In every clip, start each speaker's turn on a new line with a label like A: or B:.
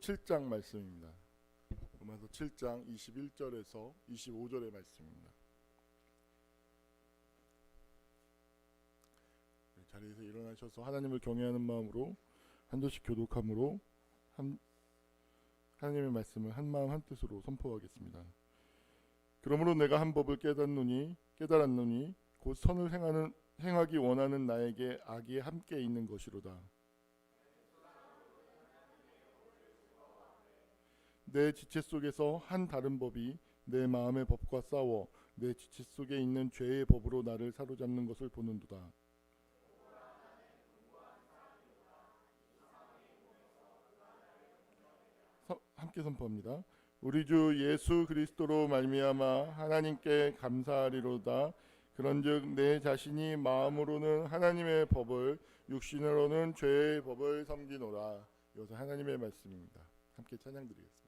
A: 7장 말씀입니다. 로마서 7장 21절에서 25절의 말씀입니다. 자리에서 일어나셔서 하나님을 경외하는 마음으로 한 절씩 교독함으로 하나님의 말씀을 한 마음 한 뜻으로 선포하겠습니다. 그러므로 내가 한 법을 깨달았노니 곧 선을 행하기 원하는 나에게 악이 함께 있는 것이로다. 내 지체 속에서 한 다른 법이 내 마음의 법과 싸워 내 지체 속에 있는 죄의 법으로 나를 사로잡는 것을 보는도다. 함께 선포합니다. 우리 주 예수 그리스도로 말미암아 하나님께 감사하리로다. 그런즉 내 자신이 마음으로는 하나님의 법을 육신으로는 죄의 법을 섬기노라. 이것은 하나님의 말씀입니다. 함께 찬양드리겠습니다.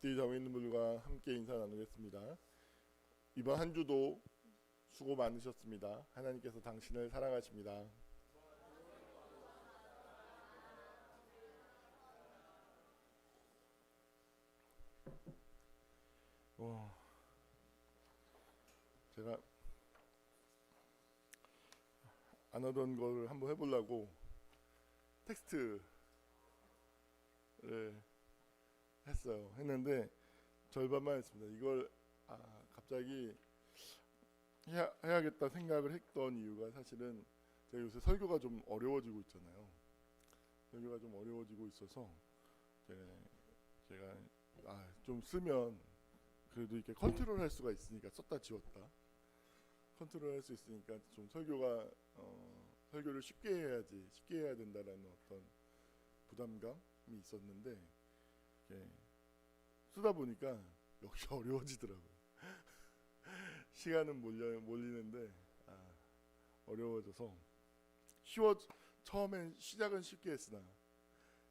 A: 앞뒤 자고 있는 분들과 함께 인사 나누겠습니다. 이번 한 주도 수고 많으셨습니다. 하나님께서 당신을 사랑하십니다. 제가 안 하던 걸 한번 해보려고 텍스트를 했는데 절반만 했습니다. 이걸 갑자기 해야겠다 생각을 했던 이유가 사실은 제가 요새 설교가 좀 어려워지고 있잖아요. 설교가 좀 어려워지고 있어서 제가 좀 쓰면 그래도 이렇게 컨트롤할 수가 있으니까 썼다 지웠다 컨트롤할 수 있으니까 좀 설교를 쉽게 해야 된다라는 어떤 부담감이 있었는데 쓰다 보니까 역시 어려워지더라고요. 시간은 몰리는데 어려워져서 처음엔 시작은 쉽게 했으나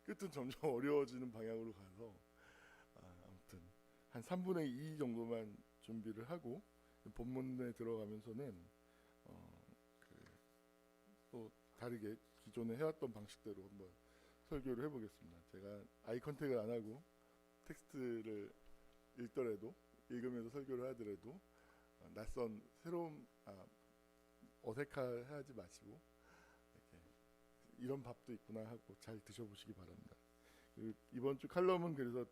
A: 끝은 점점 어려워지는 방향으로 가서 아무튼 한 3분의 2 정도만 준비를 하고 본문에 들어가면서는 또 다르게 기존에 해왔던 방식대로 한번 설교를 해보겠습니다. 제가 아이 컨택을 안 하고 텍스트를 읽으면서 설교를 하더라도 낯선 새로운 어색하지 마시고 이런 밥도 있구나 하고 잘 드셔보시기 바랍니다. 이번 주 칼럼은 그래서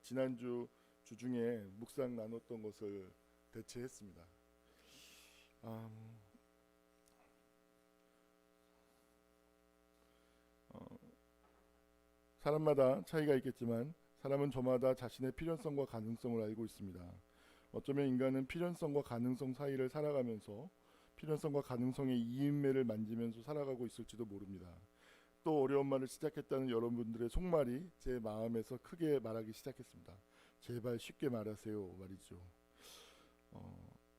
A: 지난주 주중에 묵상 나눴던 것을 대체했습니다. 사람마다 차이가 있겠지만 사람은 저마다 자신의 필연성과 가능성을 알고 있습니다. 어쩌면 인간은 필연성과 가능성 사이를 살아가면서 필연성과 가능성의 이인매를 만지면서 살아가고 있을지도 모릅니다. 또 어려운 말을 시작했다는 여러분들의 속말이 제 마음에서 크게 말하기 시작했습니다. 제발 쉽게 말하세요 말이죠.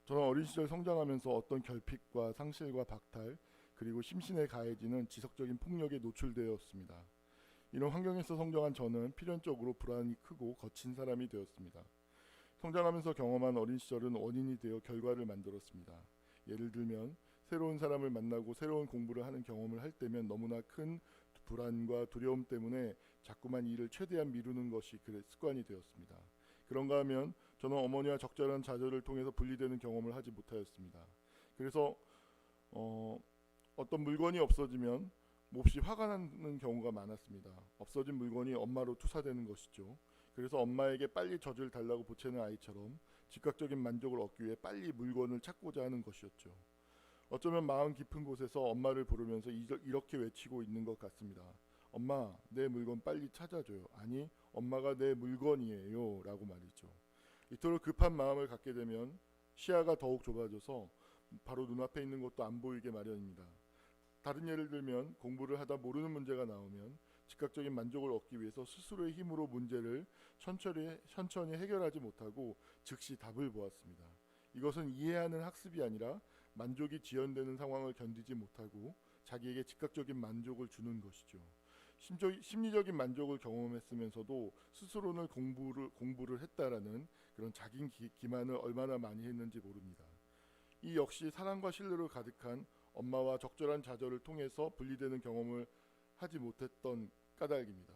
A: 저는 어린 시절 성장하면서 어떤 결핍과 상실과 박탈 그리고 심신에 가해지는 지속적인 폭력에 노출되었습니다. 이런 환경에서 성장한 저는 필연적으로 불안이 크고 거친 사람이 되었습니다. 성장하면서 경험한 어린 시절은 원인이 되어 결과를 만들었습니다. 예를 들면 새로운 사람을 만나고 새로운 공부를 하는 경험을 할 때면 너무나 큰 불안과 두려움 때문에 자꾸만 일을 최대한 미루는 것이 습관이 되었습니다. 그런가 하면 저는 어머니와 적절한 좌절을 통해서 분리되는 경험을 하지 못하였습니다. 그래서 어떤 물건이 없어지면 몹시 화가 나는 경우가 많았습니다. 없어진 물건이 엄마로 투사되는 것이죠. 그래서 엄마에게 빨리 젖을 달라고 보채는 아이처럼 즉각적인 만족을 얻기 위해 빨리 물건을 찾고자 하는 것이었죠. 어쩌면 마음 깊은 곳에서 엄마를 부르면서 이렇게 외치고 있는 것 같습니다. 엄마, 내 물건 빨리 찾아줘요. 아니, 엄마가 내 물건이에요. 라고 말이죠. 이토록 급한 마음을 갖게 되면 시야가 더욱 좁아져서 바로 눈앞에 있는 것도 안 보이게 마련입니다. 다른 예를 들면 공부를 하다 모르는 문제가 나오면 즉각적인 만족을 얻기 위해서 스스로의 힘으로 문제를 천천히 해결하지 못하고 즉시 답을 보았습니다. 이것은 이해하는 학습이 아니라 만족이 지연되는 상황을 견디지 못하고 자기에게 즉각적인 만족을 주는 것이죠. 심리적인 만족을 경험했으면서도 스스로는 공부를 했다라는 그런 자기 기만을 얼마나 많이 했는지 모릅니다. 이 역시 사랑과 신뢰로 가득한 엄마와 적절한 좌절을 통해서 분리되는 경험을 하지 못했던 까닭입니다.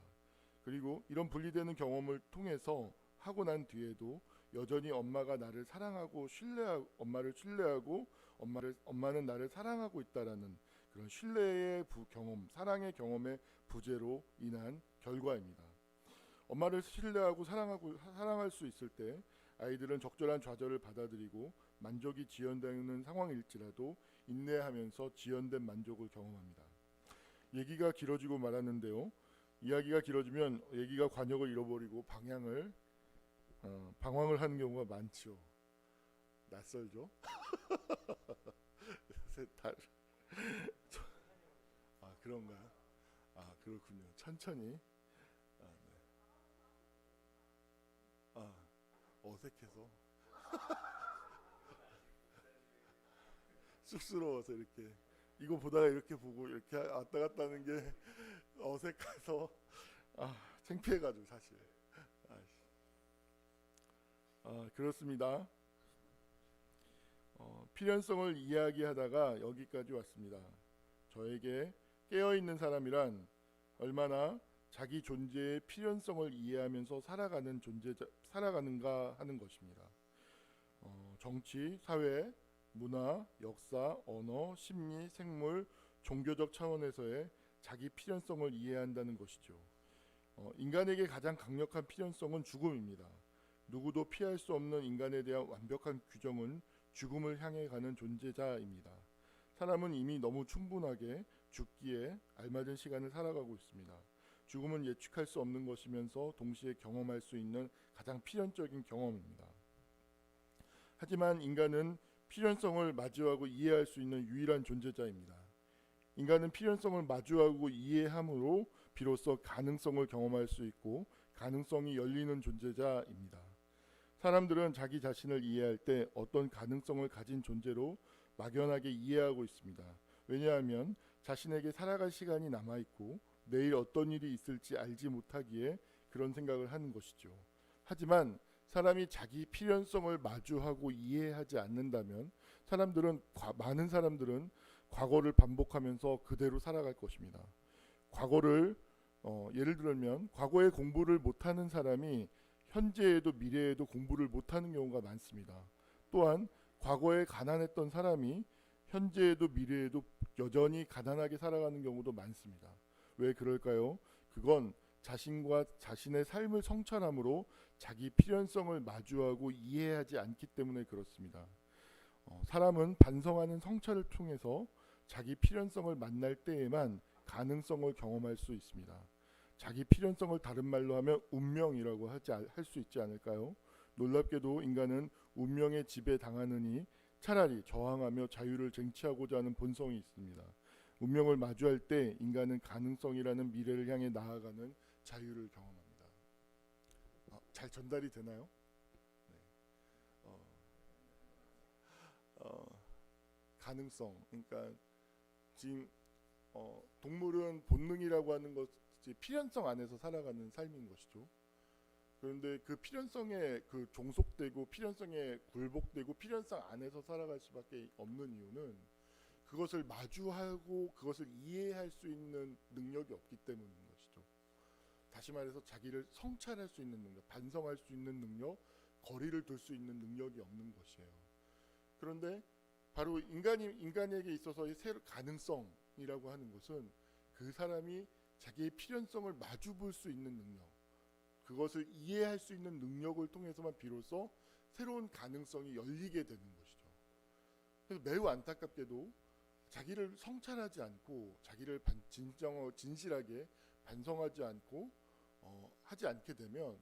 A: 그리고 이런 분리되는 경험을 통해서 하고 난 뒤에도 여전히 엄마가 나를 사랑하고 엄마를 신뢰하고 엄마는 나를 사랑하고 있다라는 그런 신뢰의 경험, 사랑의 경험의 부재로 인한 결과입니다. 엄마를 신뢰하고 사랑할 수 있을 때 아이들은 적절한 좌절을 받아들이고 만족이 지연되는 상황일지라도 인내하면서 지연된 만족을 경험합니다. 얘기가 길어지고 말았는데요. 이야기가 길어지면 얘기가 관역을 잃어버리고 방황을 하는 경우가 많죠. 낯설죠? 아, 그런가요? 아, 그렇군요. 천천히. 아, 네. 아, 어색해서 쑥스러워서 이렇게 이거 보다가 이렇게 보고 이렇게 왔다 갔다 하는 게 어색해서 창피해가지고 사실. 그렇습니다. 필연성을 이야기하다가 여기까지 왔습니다. 저에게 깨어있는 사람이란 얼마나 자기 존재의 필연성을 이해하면서 살아가는가 하는 것입니다. 정치, 사회, 문화, 역사, 언어, 심리, 생물, 종교적 차원에서의 자기 필연성을 이해한다는 것이죠. 인간에게 가장 강력한 필연성은 죽음입니다. 누구도 피할 수 없는 인간에 대한 완벽한 규정은 죽음을 향해 가는 존재자입니다. 사람은 이미 너무 충분하게 죽기에 알맞은 시간을 살아가고 있습니다. 죽음은 예측할 수 없는 것이면서 동시에 경험할 수 있는 가장 필연적인 경험입니다. 하지만 인간은 필연성을 마주하고 이해할 수 있는 유일한 존재자입니다. 인간은 필연성을 마주하고 이해함으로 비로소 가능성을 경험할 수 있고 가능성이 열리는 존재자입니다. 사람들은 자기 자신을 이해할 때 어떤 가능성을 가진 존재로 막연하게 이해하고 있습니다. 왜냐하면 자신에게 살아갈 시간이 남아있고 내일 어떤 일이 있을지 알지 못하기에 그런 생각을 하는 것이죠. 하지만 사람이 자기 필연성을 마주하고 이해하지 않는다면 많은 사람들은 과거를 반복하면서 그대로 살아갈 것입니다. 예를 들면 과거에 공부를 못하는 사람이 현재에도 미래에도 공부를 못하는 경우가 많습니다. 또한 과거에 가난했던 사람이 현재에도 미래에도 여전히 가난하게 살아가는 경우도 많습니다. 왜 그럴까요? 그건 자신과 자신의 삶을 성찰함으로 자기 필연성을 마주하고 이해하지 않기 때문에 그렇습니다. 사람은 반성하는 성찰을 통해서 자기 필연성을 만날 때에만 가능성을 경험할 수 있습니다. 자기 필연성을 다른 말로 하면 운명이라고 할 수 있지 않을까요? 놀랍게도 인간은 운명의 지배 당하느니 차라리 저항하며 자유를 쟁취하고자 하는 본성이 있습니다. 운명을 마주할 때 인간은 가능성이라는 미래를 향해 나아가는 자유를 경험합니다. 잘 전달이 되나요? 네. 가능성, 그러니까 지금 동물은 본능이라고 하는 것이 필연성 안에서 살아가는 삶인 것이죠. 그런데 그 필연성에 그 종속되고 필연성에 굴복되고 필연성 안에서 살아갈 수밖에 없는 이유는 그것을 마주하고 그것을 이해할 수 있는 능력이 없기 때문인 것이죠. 다시 말해서 자기를 성찰할 수 있는 능력, 반성할 수 있는 능력, 거리를 둘 수 있는 능력이 없는 것이에요. 그런데 바로 인간에게 있어서의 새로운 가능성이라고 하는 것은 그 사람이 자기의 필연성을 마주 볼 수 있는 능력, 그것을 이해할 수 있는 능력을 통해서만 비로소 새로운 가능성이 열리게 되는 것이죠. 그래서 매우 안타깝게도 자기를 성찰하지 않고 자기를 진실하게 반성하지 않고 하지 않게 되면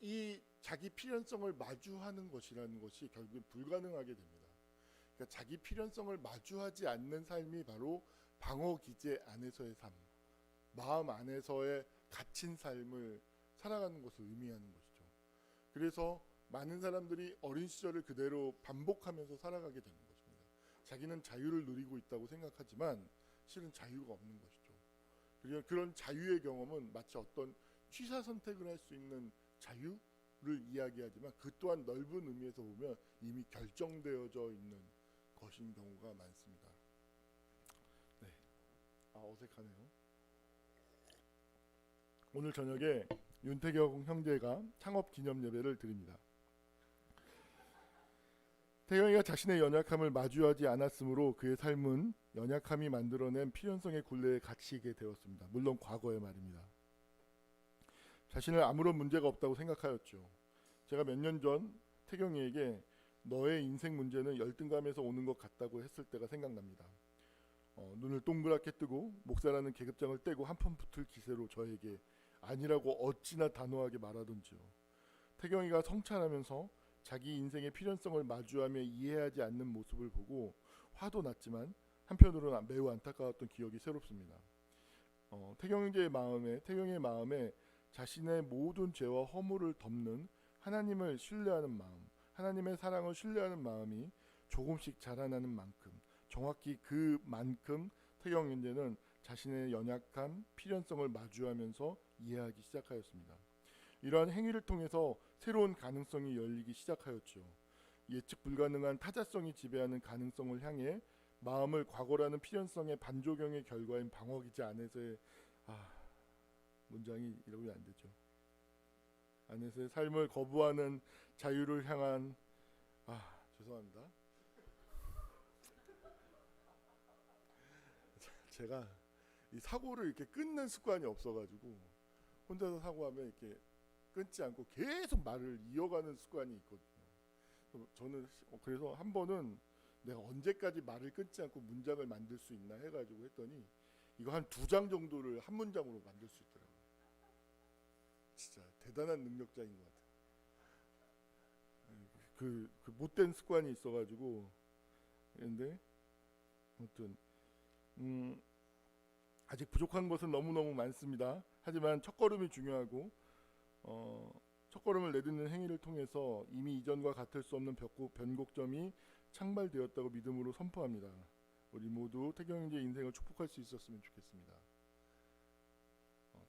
A: 이 자기 필연성을 마주하는 것이라는 것이 결국엔 불가능하게 됩니다. 그러니까 자기 필연성을 마주하지 않는 삶이 바로 방어 기제 안에서의 삶, 마음 안에서의 갇힌 삶을 살아가는 것을 의미하는 것이죠. 그래서 많은 사람들이 어린 시절을 그대로 반복하면서 살아가게 되는 것입니다. 자기는 자유를 누리고 있다고 생각하지만 실은 자유가 없는 것이죠. 그리고 그런 자유의 경험은 마치 어떤 취사 선택을 할 수 있는 자유를 이야기하지만 그 또한 넓은 의미에서 보면 이미 결정되어져 있는 것인 경우가 많습니다. 네, 어색하네요. 오늘 저녁에 윤태경 형제가 창업 기념 예배를 드립니다. 태경이가 자신의 연약함을 마주하지 않았으므로 그의 삶은 연약함이 만들어낸 필연성의 굴레에 갇히게 되었습니다. 물론 과거의 말입니다. 자신을 아무런 문제가 없다고 생각하였죠. 제가 몇 년 전 태경이에게 너의 인생 문제는 열등감에서 오는 것 같다고 했을 때가 생각납니다. 눈을 동그랗게 뜨고 목사라는 계급장을 떼고 한편 붙을 기세로 저에게 아니라고 어찌나 단호하게 말하던지요. 태경이가 성찰하면서 자기 인생의 필연성을 마주하며 이해하지 않는 모습을 보고 화도 났지만 한편으로는 매우 안타까웠던 기억이 새롭습니다. 태경이의 마음에 자신의 모든 죄와 허물을 덮는 하나님을 신뢰하는 마음, 하나님의 사랑을 신뢰하는 마음이 조금씩 자라나는 만큼, 정확히 그만큼 태경 형제는 자신의 연약한 필연성을 마주하면서 이해하기 시작하였습니다. 이러한 행위를 통해서 새로운 가능성이 열리기 시작하였죠. 예측 불가능한 타자성이 지배하는 가능성을 향해 마음을 과거라는 필연성의 반조경의 결과인 방어기제 안에서의 문장이 이러면 안 되죠. 안에서의 삶을 거부하는 자유를 향한 죄송합니다. 제가 이 사고를 이렇게 끊는 습관이 없어가지고 혼자서 사고하면 이렇게 끊지 않고 계속 말을 이어가는 습관이 있거든요. 저는 그래서 한 번은 내가 언제까지 말을 끊지 않고 문장을 만들 수 있나 해가지고 했더니 이거 한 2장 정도를 한 문장으로 만들 수 있더라고요. 진짜 대단한 능력자인 것 같아요. 그 못된 습관이 있어가지고. 그런데 아무튼 아직 부족한 것은 너무너무 많습니다. 하지만 첫걸음이 중요하고 첫걸음을 내딛는 행위를 통해서 이미 이전과 같을 수 없는 변곡점이 창발되었다고 믿음으로 선포합니다. 우리 모두 태경 형제 인생을 축복할 수 있었으면 좋겠습니다.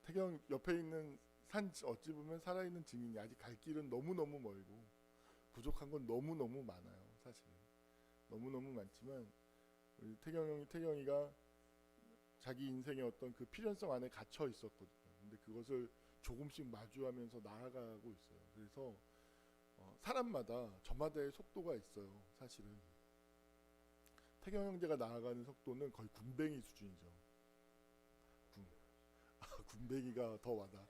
A: 태경 옆에 있는 산 어찌 보면 살아있는 증인이 아직 갈 길은 너무너무 멀고 부족한 건 너무너무 많아요. 사실은 너무너무 많지만 우리 태경이가 자기 인생의 어떤 그 필연성 안에 갇혀 있었거든요. 근데 그것을 조금씩 마주하면서 나아가고 있어요. 그래서 사람마다 저마다의 속도가 있어요. 사실은 태경 형제가 나아가는 속도는 거의 군뱅이 수준이죠. 군뱅이가 더 와다.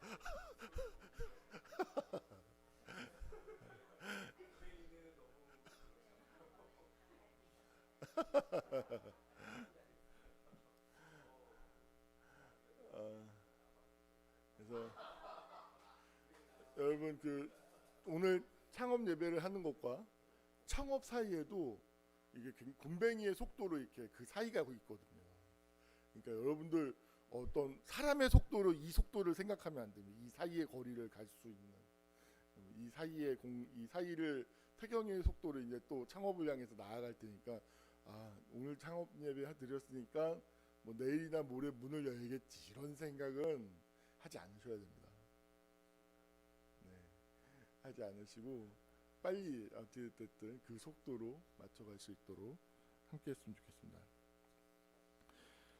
A: 그래서 여러분 오늘 창업 예배를 하는 것과 창업 사이에도 이게 군뱅이의 속도로 이렇게 그 사이가 있거든요. 그러니까 여러분들 어떤 사람의 속도로 이 속도를 생각하면 안 됩니다. 이 사이의 거리를 갈 수 있는 이 사이를 태경의 속도를 이제 또 창업을 향해서 나아갈 테니까 오늘 창업 예배 드렸으니까 뭐 내일이나 모레 문을 열겠지 이런 생각은 하지 않으셔야 됩니다. 하지 않으시고 빨리 어찌됐든 그 속도로 맞춰갈 수 있도록 함께했으면 좋겠습니다.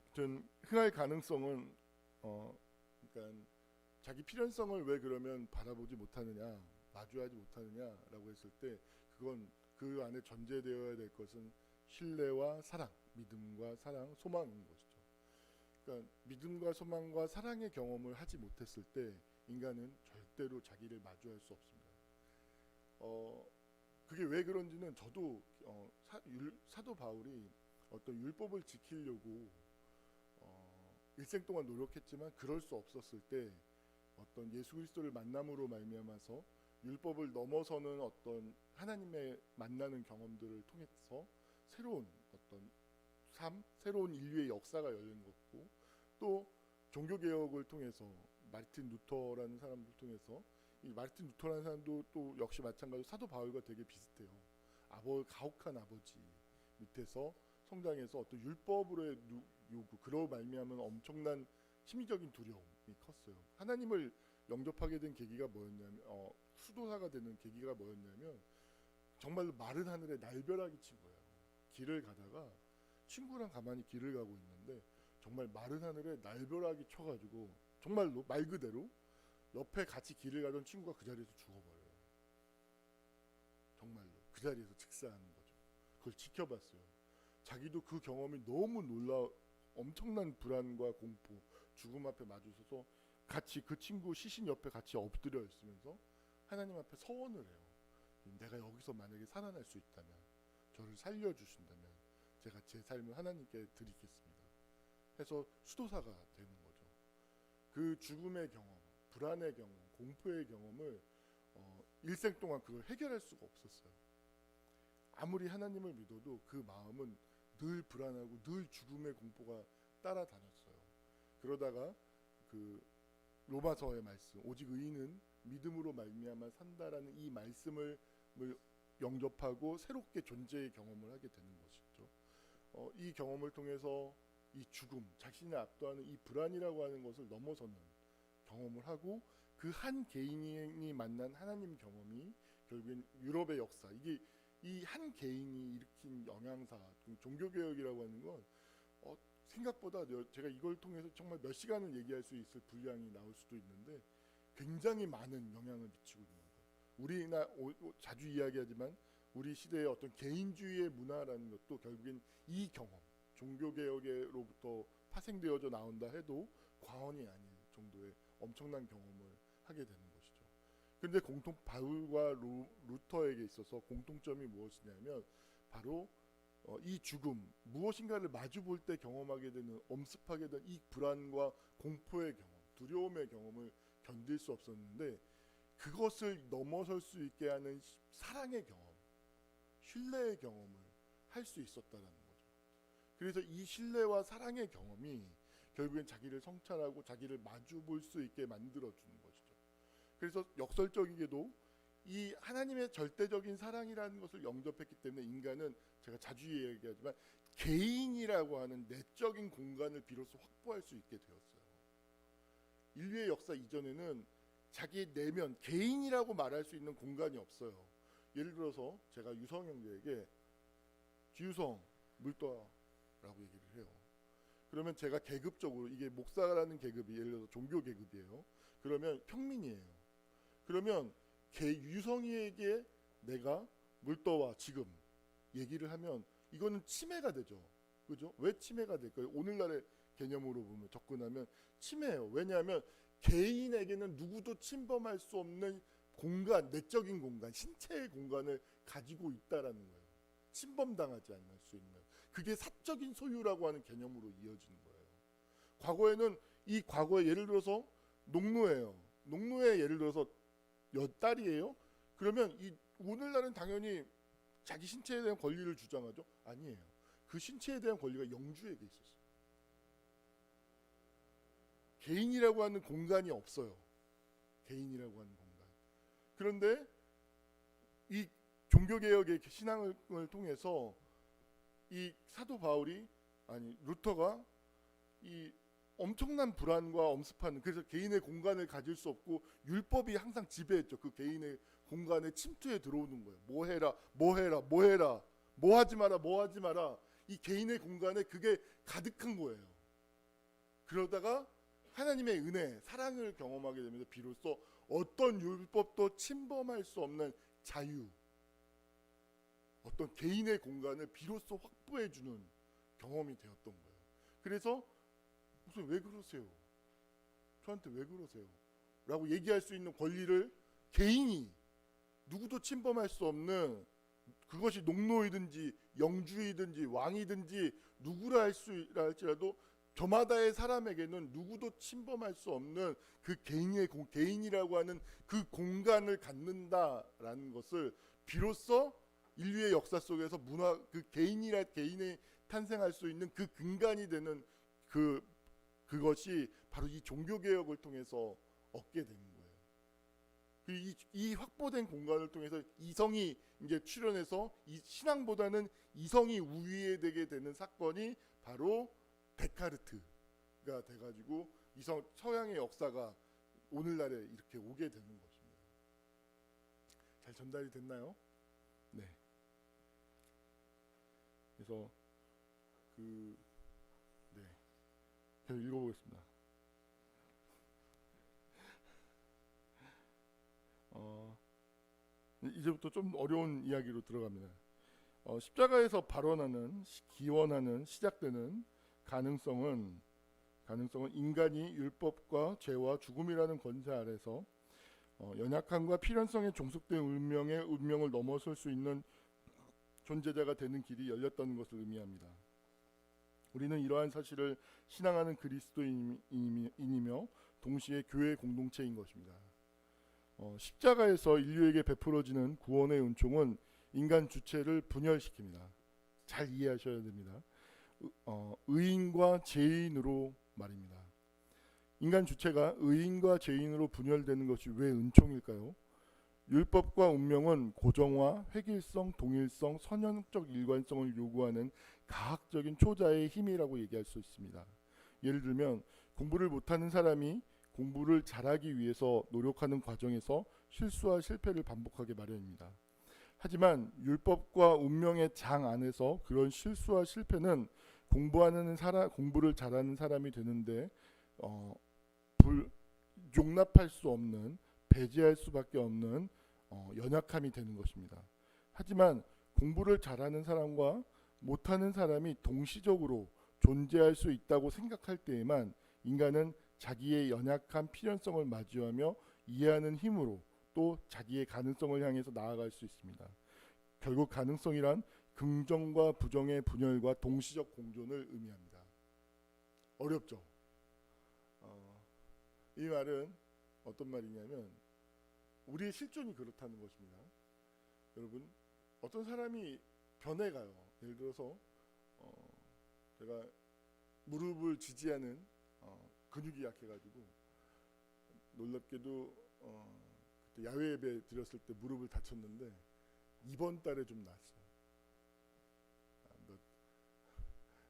A: 아무튼 흥할 가능성은 그러니까 자기 필연성을 왜 그러면 바라보지 못하느냐, 마주하지 못하느냐라고 했을 때 그건 그 안에 전제되어야 될 것은 신뢰와 사랑, 믿음과 사랑, 소망인 것이죠. 그러니까 믿음과 소망과 사랑의 경험을 하지 못했을 때 인간은 절대로 자기를 마주할 수 없습니다. 그게 왜 그런지는 저도 사도 바울이 어떤 율법을 지키려고 일생 동안 노력했지만 그럴 수 없었을 때 어떤 예수 그리스도를 만남으로 말미암아서 율법을 넘어서는 어떤 하나님의 만나는 경험들을 통해서 새로운 어떤 삶, 새로운 인류의 역사가 열린 것고, 또 종교 개혁을 통해서 마르틴 루터라는 사람을 통해서 이 마르틴 루터라는 사람도 또 역시 마찬가지로 사도 바울과 되게 비슷해요. 가혹한 아버지 밑에서 성장해서 어떤 율법으로의 요구, 그로 말미암은 엄청난 심리적인 두려움이 컸어요. 하나님을 영접하게 된 계기가 뭐였냐면 수도사가 되는 계기가 뭐였냐면 정말로 마른 하늘에 날벼락이 친 거예요. 길을 가다가 친구랑 가만히 길을 가고 있는데 정말 마른 하늘에 날벼락이 쳐가지고 정말로 말 그대로 옆에 같이 길을 가던 친구가 그 자리에서 죽어버려요. 정말로 그 자리에서 즉사하는 거죠. 그걸 지켜봤어요. 자기도 그 경험이 너무 엄청난 불안과 공포, 죽음 앞에 마주서서 같이 그 친구 시신 옆에 같이 엎드려 있으면서 하나님 앞에 서원을 해요. 내가 여기서 만약에 살아날 수 있다면, 저를 살려주신다면 제가 제 삶을 하나님께 드리겠습니다 해서 수도사가 되는 거죠. 그 죽음의 경험, 불안의 경험, 공포의 경험을 일생 동안 그걸 해결할 수가 없었어요. 아무리 하나님을 믿어도 그 마음은 늘 불안하고 늘 죽음의 공포가 따라다녔어요. 그러다가 그 로마서의 말씀, 오직 의인은 믿음으로 말미암아 산다라는 이 말씀을 영접하고 새롭게 존재의 경험을 하게 되는 것이죠. 이 경험을 통해서 이 죽음, 자신을 압도하는 이 불안이라고 하는 것을 넘어서는 경험을 하고 그 한 개인이 만난 하나님 경험이 결국엔 유럽의 역사, 이게 이 한 개인이 일으킨 영향사, 종교개혁이라고 하는 건 생각보다 제가 이걸 통해서 정말 몇 시간을 얘기할 수 있을 분량이 나올 수도 있는데 굉장히 많은 영향을 미치고 있는 거예요. 우리나 자주 이야기하지만 우리 시대의 어떤 개인주의의 문화라는 것도 결국엔 이 경험, 종교개혁으로부터 파생되어져 나온다 해도 과언이 아닌 정도의 엄청난 경험을 하게 되는 것이죠. 그런데 바울과 루터에게 있어서 공통점이 무엇이냐면 바로 이 죽음, 무엇인가를 마주 볼 때 경험하게 되는, 엄습하게 된 이 불안과 공포의 경험, 두려움의 경험을 견딜 수 없었는데 그것을 넘어설 수 있게 하는 사랑의 경험, 신뢰의 경험을 할 수 있었다는 거죠. 그래서 이 신뢰와 사랑의 경험이 결국엔 자기를 성찰하고 자기를 마주 볼 수 있게 만들어주는 것이죠. 그래서 역설적이게도 이 하나님의 절대적인 사랑이라는 것을 영접했기 때문에 인간은, 제가 자주 얘기하지만, 개인이라고 하는 내적인 공간을 비로소 확보할 수 있게 되었어요. 인류의 역사 이전에는 자기 내면, 개인이라고 말할 수 있는 공간이 없어요. 예를 들어서 제가 유성 형제에게 지유성 물떠라고 얘기를 해요. 그러면 제가 계급적으로, 이게 목사라는 계급이 예를 들어서 종교 계급이에요. 그러면 평민이에요. 그러면 유성이에게 내가 물떠와 지금 얘기를 하면 이거는 침해가 되죠. 그죠? 왜 침해가 될까요? 오늘날의 개념으로 보면, 접근하면 침해예요. 왜냐하면 개인에게는 누구도 침범할 수 없는 공간, 내적인 공간, 신체의 공간을 가지고 있다라는 거예요. 침범당하지 않을 수 있는. 그게 사적인 소유라고 하는 개념으로 이어지는 거예요. 과거에는 이 과거에 예를 들어서 농노예요. 농노에 예를 들어서 딸이에요. 그러면 이 오늘날은 당연히 자기 신체에 대한 권리를 주장하죠. 아니에요. 그 신체에 대한 권리가 영주에게 있었어요. 개인이라고 하는 공간이 없어요. 개인이라고 하는 공간. 그런데 이 종교개혁의 신앙을 통해서 이 사도 바울이, 루터가 이 엄청난 불안과 엄습하는, 그래서 개인의 공간을 가질 수 없고 율법이 항상 지배했죠. 그 개인의 공간에 침투해 들어오는 거예요. 뭐 해라, 뭐 해라, 뭐 해라, 뭐 하지 마라, 뭐 하지 마라. 이 개인의 공간에 그게 가득한 거예요. 그러다가 하나님의 은혜, 사랑을 경험하게 되면서 비로소 어떤 율법도 침범할 수 없는 자유, 어떤 개인의 공간을 비로소 확보해 주는 경험이 되었던 거예요. 그래서 무슨 왜 그러세요? 저한테 왜 그러세요? 라고 얘기할 수 있는 권리를 개인이, 누구도 침범할 수 없는, 그것이 농노이든지 영주이든지 왕이든지 누구라 할지라도 저마다의 사람에게는 누구도 침범할 수 없는 그 개인이라고 하는 그 공간을 갖는다라는 것을 비로소 인류의 역사 속에서 그 개인이 탄생할 수 있는 그 근간이 되는 그것이 바로 이 종교 개혁을 통해서 얻게 되는 거예요. 이 확보된 공간을 통해서 이성이 이제 출현해서 이 신앙보다는 이성이 우위되게 되는 사건이 바로 데카르트가 돼가지고 서양의 역사가 오늘날에 이렇게 오게 되는 것입니다. 잘 전달이 됐나요? 네. 그래서 네. 계속 읽어보겠습니다. 이제부터 좀 어려운 이야기로 들어갑니다. 십자가에서 발원하는, 기원하는, 시작되는 가능성은 인간이 율법과 죄와 죽음이라는 권세 아래서 연약함과 필연성에 종속된 운명을 넘어설 수 있는 존재자가 되는 길이 열렸다는 것을 의미합니다. 우리는 이러한 사실을 신앙하는 그리스도인이며 동시에 교회 공동체인 것입니다. 십자가에서 인류에게 베풀어지는 구원의 은총은 인간 주체를 분열시킵니다. 잘 이해하셔야 됩니다. 의인과 죄인으로 말입니다. 인간 주체가 의인과 죄인으로 분열되는 것이 왜 은총일까요? 율법과 운명은 고정화, 획일성, 동일성, 선형적 일관성을 요구하는 가학적인 초자의 힘이라고 얘기할 수 있습니다. 예를 들면 공부를 못하는 사람이 공부를 잘하기 위해서 노력하는 과정에서 실수와 실패를 반복하게 마련입니다. 하지만 율법과 운명의 장 안에서 그런 실수와 실패는 공부를 잘하는 사람이 되는데 용납할 수 없는, 배제할 수밖에 없는 연약함이 되는 것입니다. 하지만 공부를 잘하는 사람과 못하는 사람이 동시적으로 존재할 수 있다고 생각할 때에만 인간은 자기의 연약한 필연성을 마주하며 이해하는 힘으로 또 자기의 가능성을 향해서 나아갈 수 있습니다. 결국 가능성이란 긍정과 부정의 분열과 동시적 공존을 의미합니다. 어렵죠? 이 말은 어떤 말이냐면 우리의 실존이 그렇다는 것입니다. 여러분, 어떤 사람이 변해가요. 예를 들어서 제가 무릎을 지지하는 근육이 약해가지고 놀랍게도 그때 야외 예배 드렸을 때 무릎을 다쳤는데 이번 달에 좀 나았어요.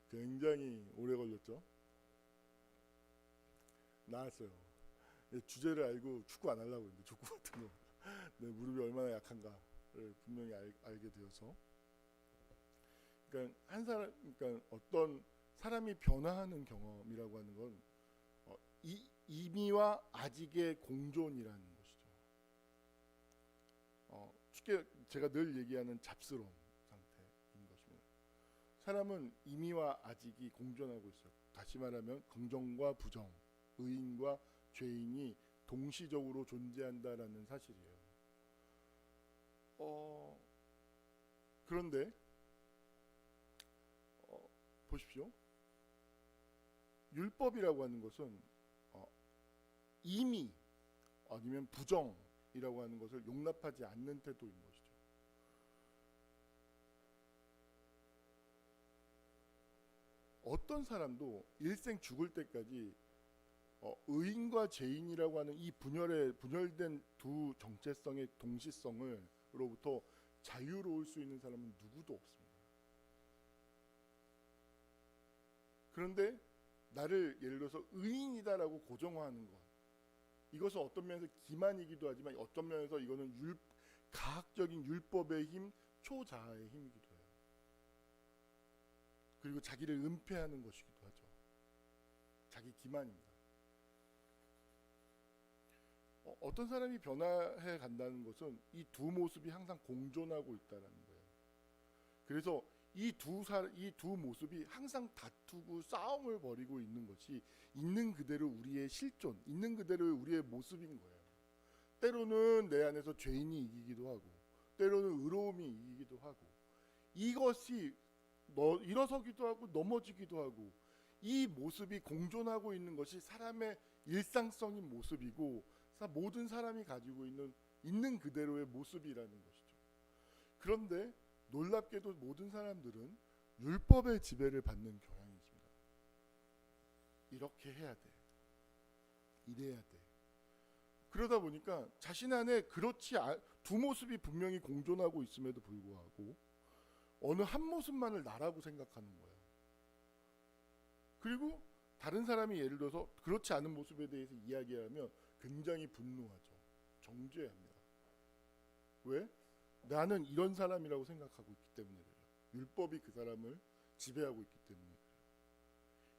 A: 굉장히 오래 걸렸죠. 나았어요. 주제를 알고 축구 안 하려고 했는데 축구 같은 거 내 무릎이 얼마나 약한가를 분명히 알게 되어서, 그러니까 어떤 사람이 변화하는 경험이라고 하는 건 이미와 아직의 공존이라는 것이죠. 쉽게 제가 늘 얘기하는 잡스러운 상태인 것입니다. 사람은 이미와 아직이 공존하고 있어요. 다시 말하면 긍정과 부정, 의인과 죄인이 동시적으로 존재한다라는 사실이에요. 그런데 보십시오. 율법이라고 하는 것은 이미 아니면 부정이라고 하는 것을 용납하지 않는 태도인 것이죠. 어떤 사람도 일생 죽을 때까지 의인과 죄인이라고 하는 이 분열된 두 정체성의 동시성으로부터 자유로울 수 있는 사람은 누구도 없습니다. 그런데 나를 예를 들어서 의인이다라고 고정화하는 것. 이것은 어떤 면에서 기만이기도 하지만 어떤 면에서 이거는 가학적인 율법의 힘, 초자아의 힘이기도 해요. 그리고 자기를 은폐하는 것이기도 하죠. 자기 기만입니다. 어떤 사람이 변화해 간다는 것은 이 두 모습이 항상 공존하고 있다는 거예요. 그래서 이 두 모습이 항상 다투고 싸움을 벌이고 있는 것이 있는 그대로 우리의 실존, 있는 그대로의 우리의 모습인 거예요. 때로는 내 안에서 죄인이 이기기도 하고, 때로는 의로움이 이기기도 하고, 이것이 일어서기도 하고 넘어지기도 하고, 이 모습이 공존하고 있는 것이 사람의 일상적인 모습이고, 모든 사람이 가지고 있는 그대로의 모습이라는 것이죠. 그런데 놀랍게도 모든 사람들은 율법의 지배를 받는 경향이 있습니다. 이렇게 해야 돼. 이래야 돼. 그러다 보니까 자신 안에 두 모습이 분명히 공존하고 있음에도 불구하고 어느 한 모습만을 나라고 생각하는 거예요. 그리고 다른 사람이 예를 들어서 그렇지 않은 모습에 대해서 이야기하면 굉장히 분노하죠. 정죄합니다. 왜? 나는 이런 사람이라고 생각하고 있기 때문에 그래요. 율법이 그 사람을 지배하고 있기 때문에 그래요.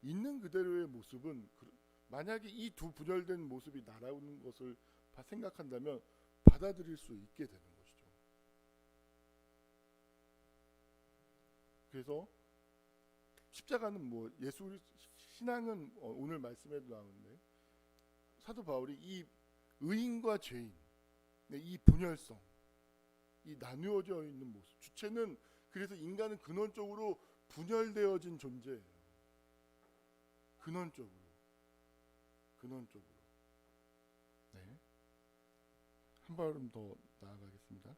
A: 있는 그대로의 모습은 만약에 이 두 분열된 모습이 나라는 것을 생각한다면 받아들일 수 있게 되는 것이죠. 그래서 십자가는 예수 신앙은 오늘 말씀에도 나오는데 사도 바울이 이 의인과 죄인, 이 분열성, 이 나누어져 있는 모습, 주체는 그래서 인간은 근원적으로 분열되어진 존재예요. 근원적으로. 네. 한 발음 더 나아가겠습니다.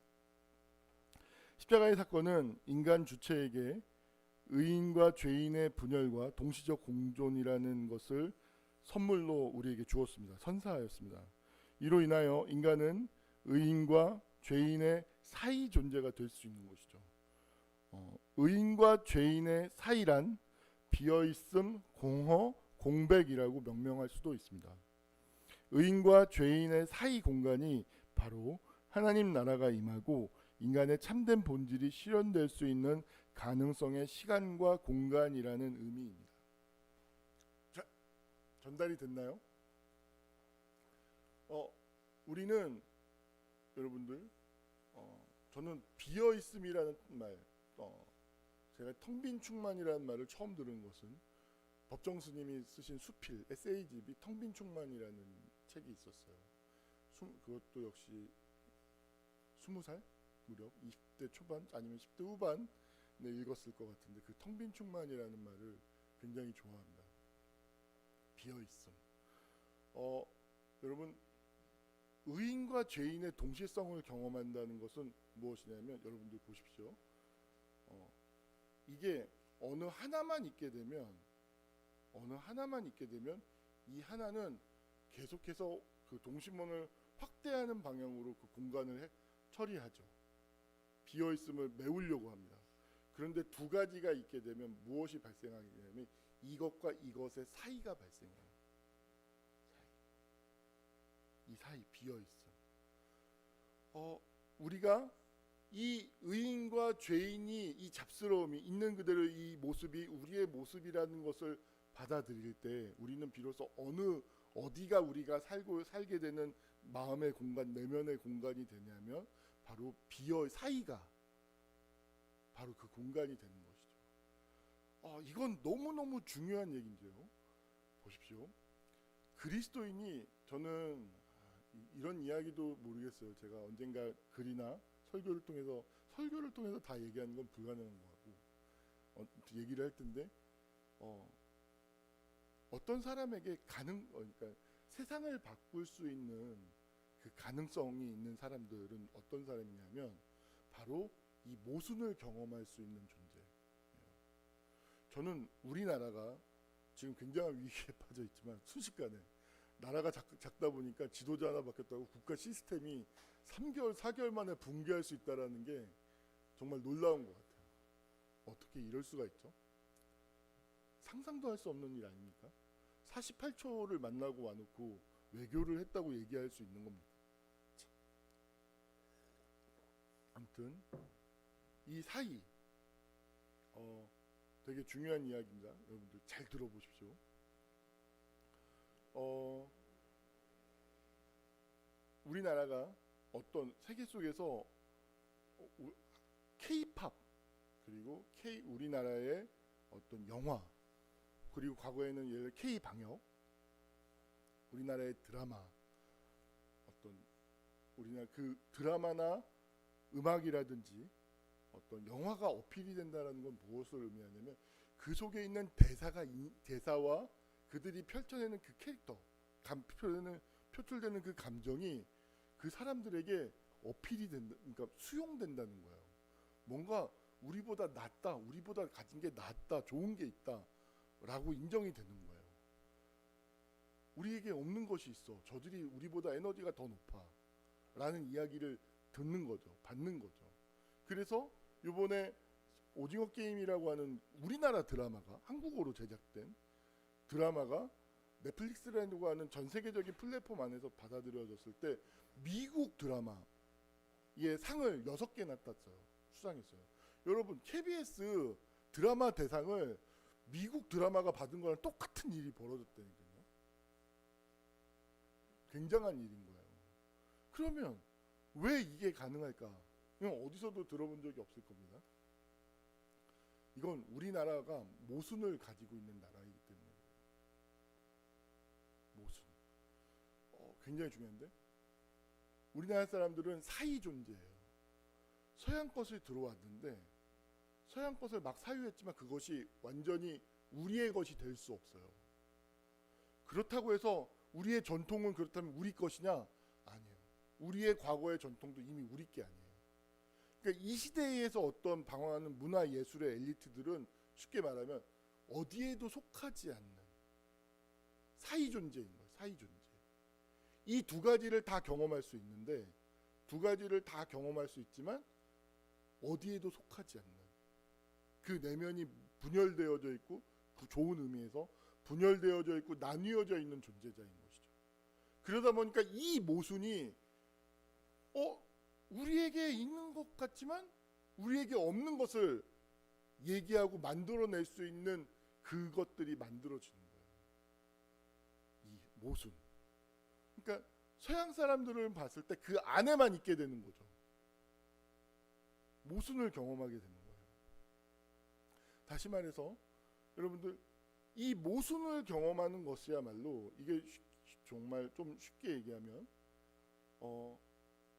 A: 십자가의 사건은 인간 주체에게 의인과 죄인의 분열과 동시적 공존이라는 것을 선물로 우리에게 주었습니다. 선사하였습니다. 이로 인하여 인간은 의인과 죄인의 사이 존재가 될 수 있는 것이죠. 의인과 죄인의 사이란 비어있음, 공허, 공백이라고 명명할 수도 있습니다. 의인과 죄인의 사이 공간이 바로 하나님 나라가 임하고 인간의 참된 본질이 실현될 수 있는 가능성의 시간과 공간이라는 의미입니다. 자, 전달이 됐나요? 우리는 여러분들 저는 비어있음이라는 말, 제가 텅빈 충만이라는 말을 처음 들은 것은 법정 스님이 쓰신 수필 에세이집이 텅빈 충만이라는 책이 있었어요. 그것도 역시 20살 무렵 20대 초반 아니면 10대 후반에 읽었을 것 같은데 그 텅빈 충만이라는 말을 굉장히 좋아합니다. 비어있음. 여러분 의인과 죄인의 동시성을 경험한다는 것은 무엇이냐면 여러분들 보십시오. 이게 어느 하나만 있게 되면 이 하나는 계속해서 그 동심원을 확대하는 방향으로 그 공간을 처리하죠. 비어있음을 메우려고 합니다. 그런데 두 가지가 있게 되면 무엇이 발생하게 되냐면 이것과 이것의 사이가 발생해요. 이 사이 비어있음. 우리가 이 의인과 죄인이 이 잡스러움이 있는 그대로 이 모습이 우리의 모습이라는 것을 받아들일 때 우리는 비로소 어디가 우리가 살게 되는 마음의 공간, 내면의 공간이 되냐면 바로 사이가 바로 그 공간이 되는 것이죠. 이건 너무너무 중요한 얘기인데요. 보십시오. 그리스도인이 저는 이런 이야기도 모르겠어요. 제가 언젠가 글이나 설교를 통해서 다 얘기하는 건 불가능한 것 같고 얘기를 할 텐데 어떤 사람에게 그러니까 세상을 바꿀 수 있는 그 가능성이 있는 사람들은 어떤 사람이냐면 바로 이 모순을 경험할 수 있는 존재예요. 저는 우리나라가 지금 굉장한 위기에 빠져 있지만 순식간에 나라가 작다 보니까 지도자 하나 바뀌었다고 국가 시스템이 3개월, 4개월 만에 붕괴할 수 있다는 게 정말 놀라운 것 같아요. 어떻게 이럴 수가 있죠? 상상도 할 수 없는 일 아닙니까? 48초를 만나고 와놓고 외교를 했다고 얘기할 수 있는 겁니다. 아무튼 이 사이 되게 중요한 이야기입니다. 여러분들 잘 들어보십시오. 우리나라가 어떤 세계 속에서 K-팝 그리고 우리나라의 어떤 영화 그리고 과거에는 예를 들어 K-방역 우리나라의 드라마 어떤 우리나라 그 드라마나 음악이라든지 어떤 영화가 어필이 된다는 건 무엇을 의미하냐면 그 속에 있는 대사와 그들이 펼쳐내는 그 캐릭터 표출되는 그 감정이 그 사람들에게 어필이 된다, 그러니까 수용된다는 거예요. 뭔가 우리보다 낫다, 우리보다 가진 게 낫다, 좋은 게 있다라고 인정이 되는 거예요. 우리에게 없는 것이 있어. 저들이 우리보다 에너지가 더 높아라는 이야기를 듣는 거죠, 받는 거죠. 그래서 이번에 오징어 게임이라고 하는 우리나라 드라마가 한국어로 제작된 드라마가 넷플릭스라고 하는 전 세계적인 플랫폼 안에서 받아들여졌을 때 미국 드라마의 상을 6개나 땄어요. 수상했어요. 여러분 KBS 드라마 대상을 미국 드라마가 받은 거랑 똑같은 일이 벌어졌다니까요. 굉장한 일인 거예요. 그러면 왜 이게 가능할까? 그냥 어디서도 들어본 적이 없을 겁니다. 이건 우리나라가 모순을 가지고 있는 나라이기 때문에 모순. 굉장히 중요한데 우리나라 사람들은 사이 존재예요. 서양 것을 들어왔는데 서양 것을 막 사유했지만 그것이 완전히 우리의 것이 될 수 없어요. 그렇다고 해서 우리의 전통은 그렇다면 우리 것이냐? 아니에요. 우리의 과거의 전통도 이미 우리 게 아니에요. 그러니까 이 시대에서 어떤 방황하는 문화 예술의 엘리트들은 쉽게 말하면 어디에도 속하지 않는 사이 존재인 거예요. 사이 존재. 이 두 가지를 다 경험할 수 있는데 두 가지를 다 경험할 수 있지만 어디에도 속하지 않는 그 내면이 분열되어져 있고 좋은 의미에서 분열되어져 있고 나뉘어져 있는 존재자인 것이죠. 그러다 보니까 이 모순이 우리에게 있는 것 같지만 우리에게 없는 것을 얘기하고 만들어낼 수 있는 그것들이 만들어지는 거예요. 이 모순. 그러니까 서양 사람들을 봤을 때 그 안에만 있게 되는 거죠. 모순을 경험하게 되는 거예요. 다시 말해서 여러분들 이 모순을 경험하는 것이야말로 이게 정말 좀 쉽게 얘기하면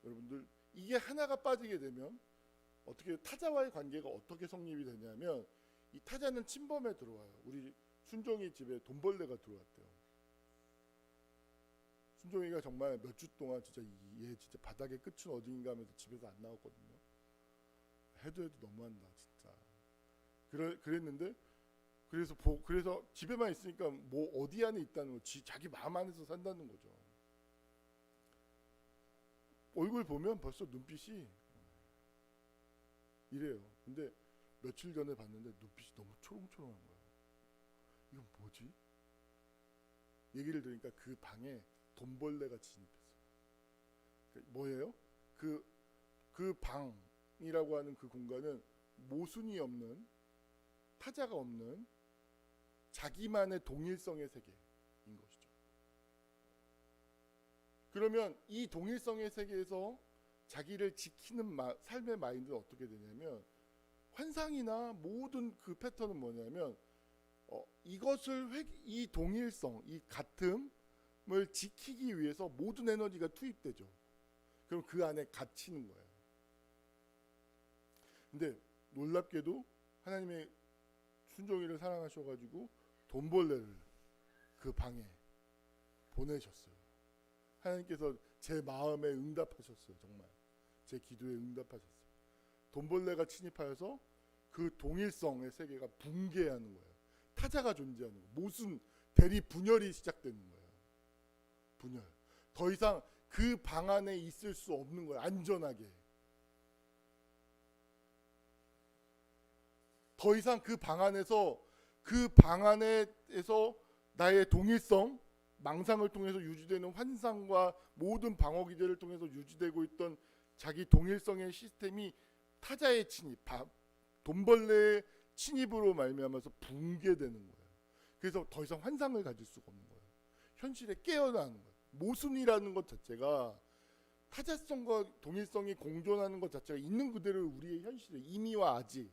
A: 여러분들 이게 하나가 빠지게 되면 어떻게 타자와의 관계가 어떻게 성립이 되냐면 이 타자는 침범에 들어와요. 우리 순종이 집에 돈벌레가 들어왔대요. 순종이가 정말 몇 주 동안 진짜 얘 진짜 바닥의 끝은 어딘가 하면서 집에서 안 나왔거든요. 해도 너무한다 진짜. 그랬는데 그래서 집에만 있으니까 뭐 어디 안에 있다는 거, 자기 마음 안에서 산다는 거죠. 얼굴 보면 벌써 눈빛이 이래요. 근데 며칠 전에 봤는데 눈빛이 너무 초롱초롱한 거예요. 이건 뭐지? 얘기를 들으니까 그 방에 돈벌레가 진입했어요. 뭐예요? 그 방이라고 하는 그 공간은 모순이 없는 타자가 없는 자기만의 동일성의 세계인 것이죠. 그러면 이 동일성의 세계에서 자기를 지키는 삶의 마인드는 어떻게 되냐면 환상이나 모든 그 패턴은 뭐냐면 이 동일성, 이 같음을 지키기 위해서 모든 에너지가 투입되죠. 그럼 그 안에 갇히는 거예요. 근데 놀랍게도 하나님의 순종이를 사랑하셔가지고 돈벌레를 그 방에 보내셨어요. 하나님께서 제 마음에 응답하셨어요. 정말 제 기도에 응답하셨어요. 돈벌레가 침입하여서 그 동일성의 세계가 붕괴하는 거예요. 타자가 존재하는 거예요. 모순, 대리 분열이 시작되는 거예요. 분열. 더 이상 그 방 안에 있을 수 없는 거예요. 안전하게. 더 이상 그 방 안에서 나의 동일성, 망상을 통해서 유지되는 환상과 모든 방어 기제를 통해서 유지되고 있던 자기 동일성의 시스템이 타자의 침입, 돈벌레의 침입으로 말미암아서 붕괴되는 거예요. 그래서 더 이상 환상을 가질 수가 없는 거예요. 현실에 깨어나는 거예요. 모순이라는 것 자체가 타자성과 동일성이 공존하는 것 자체가 있는 그대로 우리의 현실에 이미와 아지,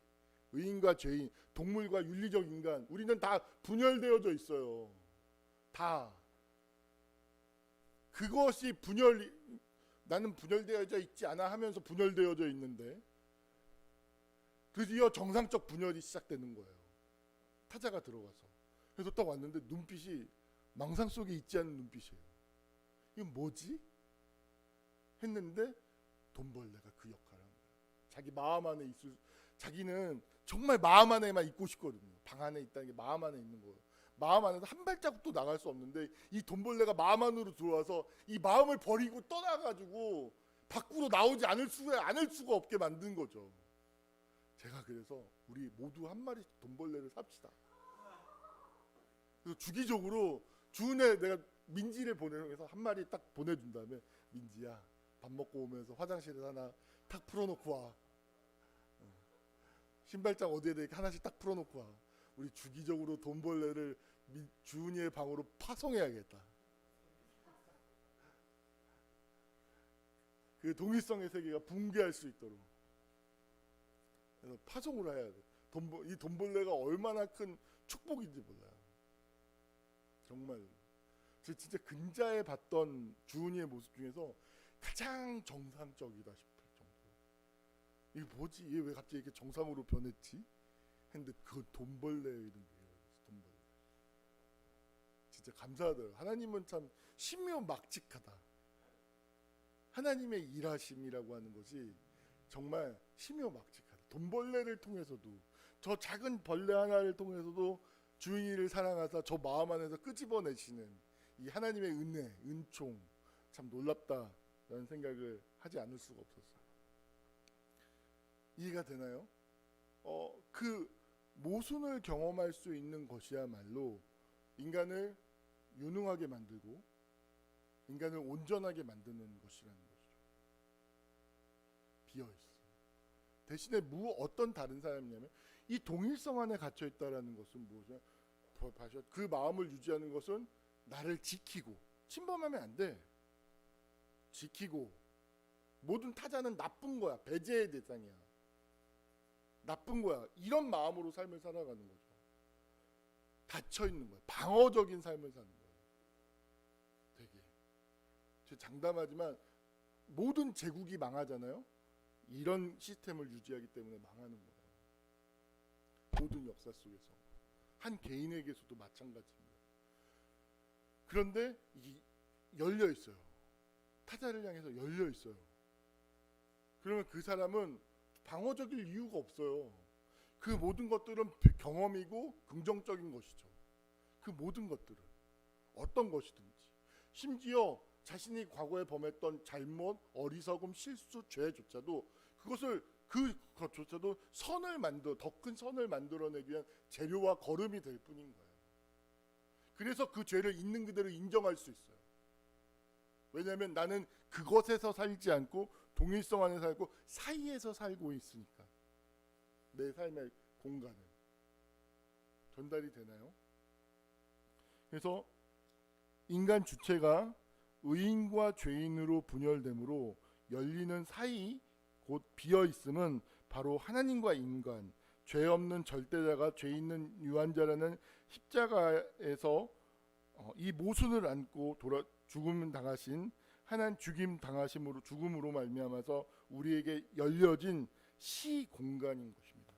A: 의인과 죄인, 동물과 윤리적 인간, 우리는 다 분열되어져 있어요. 다. 그것이 나는 분열되어져 있지 않아 하면서 분열되어져 있는데 드디어 정상적 분열이 시작되는 거예요. 타자가 들어가서. 그래서 딱 왔는데 눈빛이 망상 속에 있지 않은 눈빛이에요. 이건 뭐지? 했는데 돈벌레가 그 역할을 한 거예요. 자기 마음 안에 자기는 정말 마음 안에만 있고 싶거든요. 방 안에 있다는 게 마음 안에 있는 거예요. 마음 안에서 한 발자국도 나갈 수 없는데 이 돈벌레가 마음 안으로 들어와서 이 마음을 버리고 떠나가지고 밖으로 나오지 않을 수가 없게 만든 거죠. 제가 그래서 우리 모두 한 마리씩 돈벌레를 삽시다. 그래서 주기적으로 주은에 내가 민지를 보내서 한 마리 딱 보내준 다음에 민지야 밥 먹고 오면서 화장실에 하나 탁 풀어놓고 와. 신발장 어디에 대게 하나씩 딱 풀어놓고 와. 우리 주기적으로 돈벌레를 주은이의 방으로 파송해야겠다. 그 동일성의 세계가 붕괴할 수 있도록. 그래서 파송을 해야 돼. 이 돈벌레가 얼마나 큰 축복인지 몰라요. 정말. 저 진짜 근자에 봤던 주은이의 모습 중에서 가장 정상적이다 싶을 정도. 이게 뭐지? 얘 왜 갑자기 이렇게 정상으로 변했지? 했는데 그 돈벌레의 이름이에요. 돈벌레. 진짜 감사하더라고요. 하나님은 참 신묘막직하다. 하나님의 일하심이라고 하는 것이 정말 신묘막직하다. 돈벌레를 통해서도 저 작은 벌레 하나를 통해서도 주인이를 사랑하사 저 마음 안에서 끄집어내시는 이 하나님의 은혜, 은총 참 놀랍다라는 생각을 하지 않을 수가 없었어요. 이해가 되나요? 그 모순을 경험할 수 있는 것이야말로 인간을 유능하게 만들고 인간을 온전하게 만드는 것이라는 것이죠. 비어있어. 대신에 어떤 다른 사람이냐면 이 동일성 안에 갇혀 있다라는 것은 무엇이냐? 그 마음을 유지하는 것은 나를 지키고 침범하면 안 돼. 지키고 모든 타자는 나쁜 거야. 배제의 대상이야. 나쁜 거야. 이런 마음으로 삶을 살아가는 거죠. 닫혀 있는 거야. 방어적인 삶을 사는 거예요. 되게 장담하지만 모든 제국이 망하잖아요. 이런 시스템을 유지하기 때문에 망하는 거예요. 모든 역사 속에서 한 개인에게서도 마찬가지입니다. 그런데 이게 열려 있어요. 타자를 향해서 열려 있어요. 그러면 그 사람은 방어적일 이유가 없어요. 그 모든 것들은 경험이고 긍정적인 것이죠. 그 모든 것들은 어떤 것이든지 심지어 자신이 과거에 범했던 잘못, 어리석음, 실수, 죄조차도 그것조차도 더 큰 선을 만들어내기 위한 재료와 거름이 될 뿐인 거예요. 그래서 그 죄를 있는 그대로 인정할 수 있어요. 왜냐하면 나는 그것에서 살지 않고 동일성 안에 살고 사이에서 살고 있으니까. 내 삶의 공간은 전달이 되나요? 그래서 인간 주체가 의인과 죄인으로 분열되므로 열리는 사이 곧 비어 있음은 바로 하나님과 인간, 죄 없는 절대자가 죄 있는 유한자라는 십자가에서 이 모순을 안고 죽음 당하신 하나님 죽음으로 말미암아서 우리에게 열려진 시 공간인 것입니다.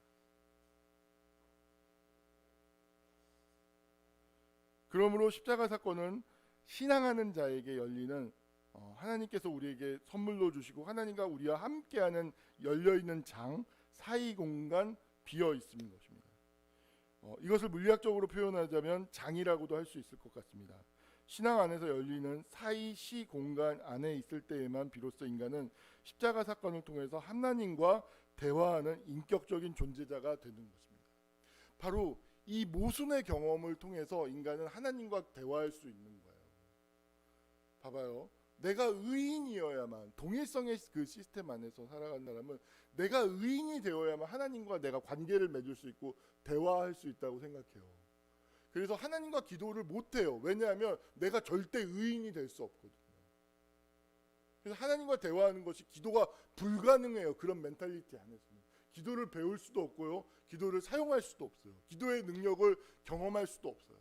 A: 그러므로 십자가 사건은 신앙하는 자에게 열리는 하나님께서 우리에게 선물로 주시고 하나님과 우리와 함께하는 열려있는 장, 사이 공간, 비어있음인 것입니다. 이것을 물리학적으로 표현하자면 장이라고도 할 수 있을 것 같습니다. 신앙 안에서 열리는 사이 시 공간 안에 있을 때에만 비로소 인간은 십자가 사건을 통해서 하나님과 대화하는 인격적인 존재자가 되는 것입니다. 바로 이 모순의 경험을 통해서 인간은 하나님과 대화할 수 있는 거예요. 봐봐요. 내가 의인이어야만, 동일성의 그 시스템 안에서 살아가는 사람은 내가 의인이 되어야만 하나님과 내가 관계를 맺을 수 있고 대화할 수 있다고 생각해요. 그래서 하나님과 기도를 못해요. 왜냐하면 내가 절대 의인이 될 수 없거든요. 그래서 하나님과 대화하는 것이 기도가 불가능해요. 그런 멘탈리티 안에서는 기도를 배울 수도 없고요, 기도를 사용할 수도 없어요. 기도의 능력을 경험할 수도 없어요.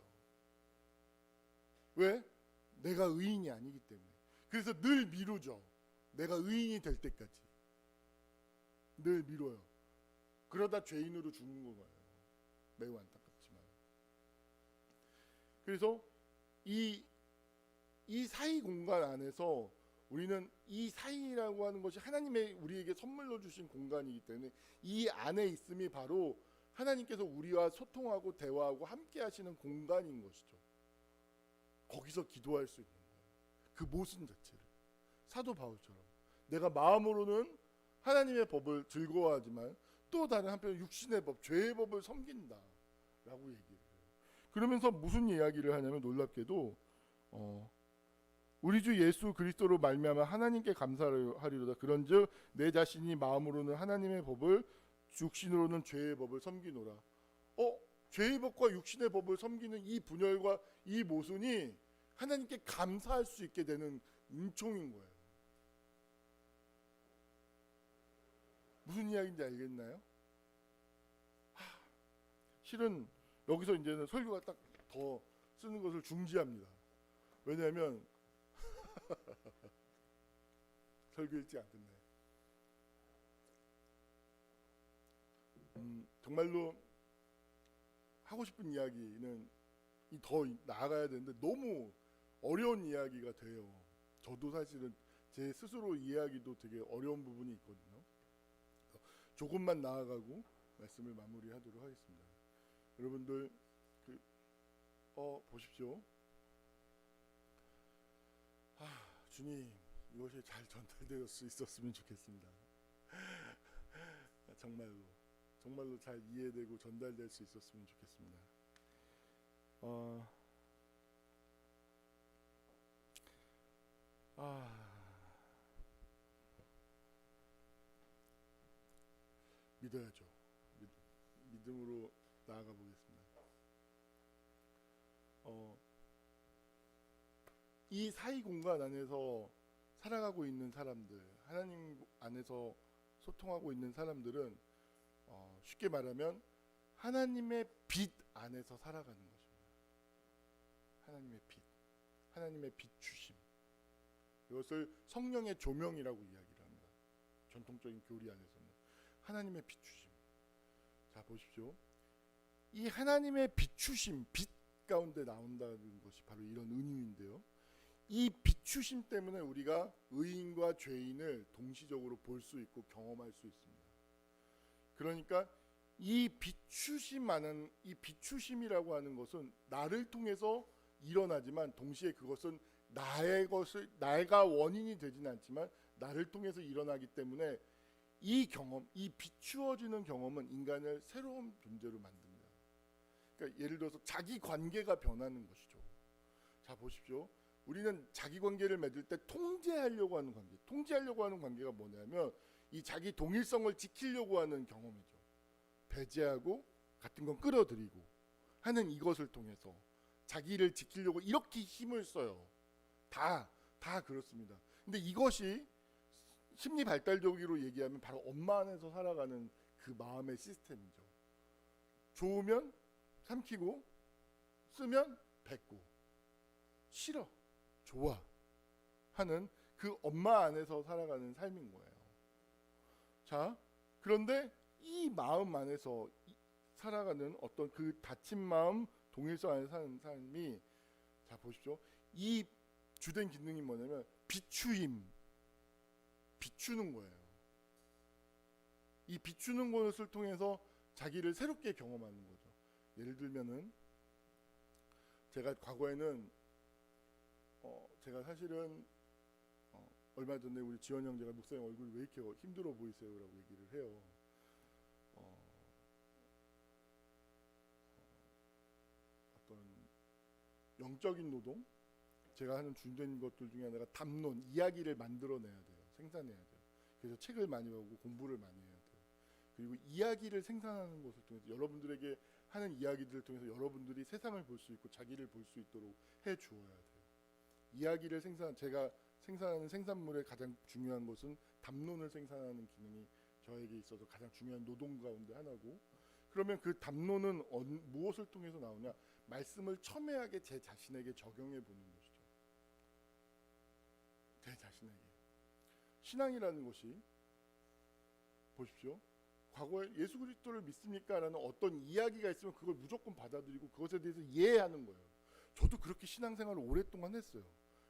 A: 왜? 내가 의인이 아니기 때문에. 그래서 늘 미루죠. 내가 의인이 될 때까지 늘 미뤄요. 그러다 죄인으로 죽는 거예요. 매우 안타깝지만. 그래서 이 사이 공간 안에서 우리는 이 사이라고 하는 것이 하나님의 우리에게 선물로 주신 공간이기 때문에 이 안에 있음이 바로 하나님께서 우리와 소통하고 대화하고 함께 하시는 공간인 것이죠. 거기서 기도할 수 있는 거예요. 그 모순 자체를. 사도 바울처럼 내가 마음으로는 하나님의 법을 즐거워하지만 또 다른 한편 육신의 법, 죄의 법을 섬긴다 라고 얘기를 해요. 그러면서 무슨 이야기를 하냐면 놀랍게도 우리 주 예수 그리스도로 말미암아 하나님께 감사하리로다. 그런즉 내 자신이 마음으로는 하나님의 법을, 육신으로는 죄의 법을 섬기노라. 죄의 법과 육신의 법을 섬기는 이 분열과 이 모순이 하나님께 감사할 수 있게 되는 은총인 거예요. 무슨 이야기인지 알겠나요? 실은 여기서 이제는 설교가 딱 더 쓰는 것을 중지합니다. 왜냐하면 설교 일찍 안 끝나요. 정말로 하고 싶은 이야기는 더 나아가야 되는데 너무 어려운 이야기가 돼요. 저도 사실은 제 스스로 이해하기도 되게 어려운 부분이 있거든요. 조금만 나아가고 말씀을 마무리하도록 하겠습니다. 여러분들 보십시오. 주님, 이것이 잘 전달될 수 있었으면 좋겠습니다. 정말로 잘 이해되고 전달될 수 있었으면 좋겠습니다. 믿어야죠. 믿음으로 나아가 보겠습니다. 이 사이 공간 안에서 살아가고 있는 사람들, 하나님 안에서 소통하고 있는 사람들은 쉽게 말하면 하나님의 빛 안에서 살아가는 것입니다. 하나님의 빛, 하나님의 비추심. 이것을 성령의 조명이라고 이야기를 합니다. 전통적인 교리 안에서는 하나님의 비추심. 자, 보십시오. 이 하나님의 비추심, 빛 가운데 나온다는 것이 바로 이런 은유인데요. 이 비추심 때문에 우리가 의인과 죄인을 동시적으로 볼 수 있고 경험할 수 있습니다. 그러니까 이 비추심이라고 하는 것은 나를 통해서 일어나지만 동시에 그것은 내가 원인이 되지는 않지만 나를 통해서 일어나기 때문에 이 경험, 이 비추어지는 경험은 인간을 새로운 존재로 만듭니다. 그러니까 예를 들어서 자기 관계가 변하는 것이죠. 자, 보십시오. 우리는 자기 관계를 맺을 때 통제하려고 하는 관계. 통제하려고 하는 관계가 뭐냐면 이 자기 동일성을 지키려고 하는 경험이죠. 배제하고 같은 건 끌어들이고 하는 이것을 통해서 자기를 지키려고 이렇게 힘을 써요. 다 그렇습니다. 근데 이것이 심리 발달적으로 얘기하면 바로 엄마 안에서 살아가는 그 마음의 시스템이죠. 좋으면 삼키고 쓰면 뱉고 싫어 좋아 하는 그 엄마 안에서 살아가는 삶인 거예요. 자, 그런데 이 마음 안에서 살아가는 어떤 그 닫힌 마음, 동일성 안에 사는 삶이, 자 보십시오. 이 주된 기능이 뭐냐면 비추는 거예요. 이 비추는 것을 통해서 자기를 새롭게 경험하는 거죠. 예를 들면은 제가 과거에는 제가 사실은 얼마 전에 우리 지원 형제가 목사님 얼굴이 왜 이렇게 힘들어 보이세요라고 얘기를 해요. 영적인 노동, 제가 하는 주된 것들 중에 하나가 담론, 이야기를 만들어내야 돼요. 생산해야 돼요. 그래서 책을 많이 보고 공부를 많이 해야 돼요. 그리고 이야기를 생산하는 것을 통해서 여러분들에게 하는 이야기들을 통해서 여러분들이 세상을 볼 수 있고 자기를 볼 수 있도록 해 주어야 돼요. 이야기를 제가 생산하는 생산물의 가장 중요한 것은 담론을 생산하는 기능이 저에게 있어서 가장 중요한 노동 가운데 하나고, 그러면 그 담론은 무엇을 통해서 나오냐? 말씀을 첨예하게 제 자신에게 적용해 보는 것이죠. 제 자신에게. 신앙이라는 것이 보십시오. 과거에 예수 그리스도를 믿습니까? 라는 어떤 이야기가 있으면 그걸 무조건 받아들이고 그것에 대해서 이해하는 거예요. 저도 그렇게 신앙생활을 오랫동안 했어요.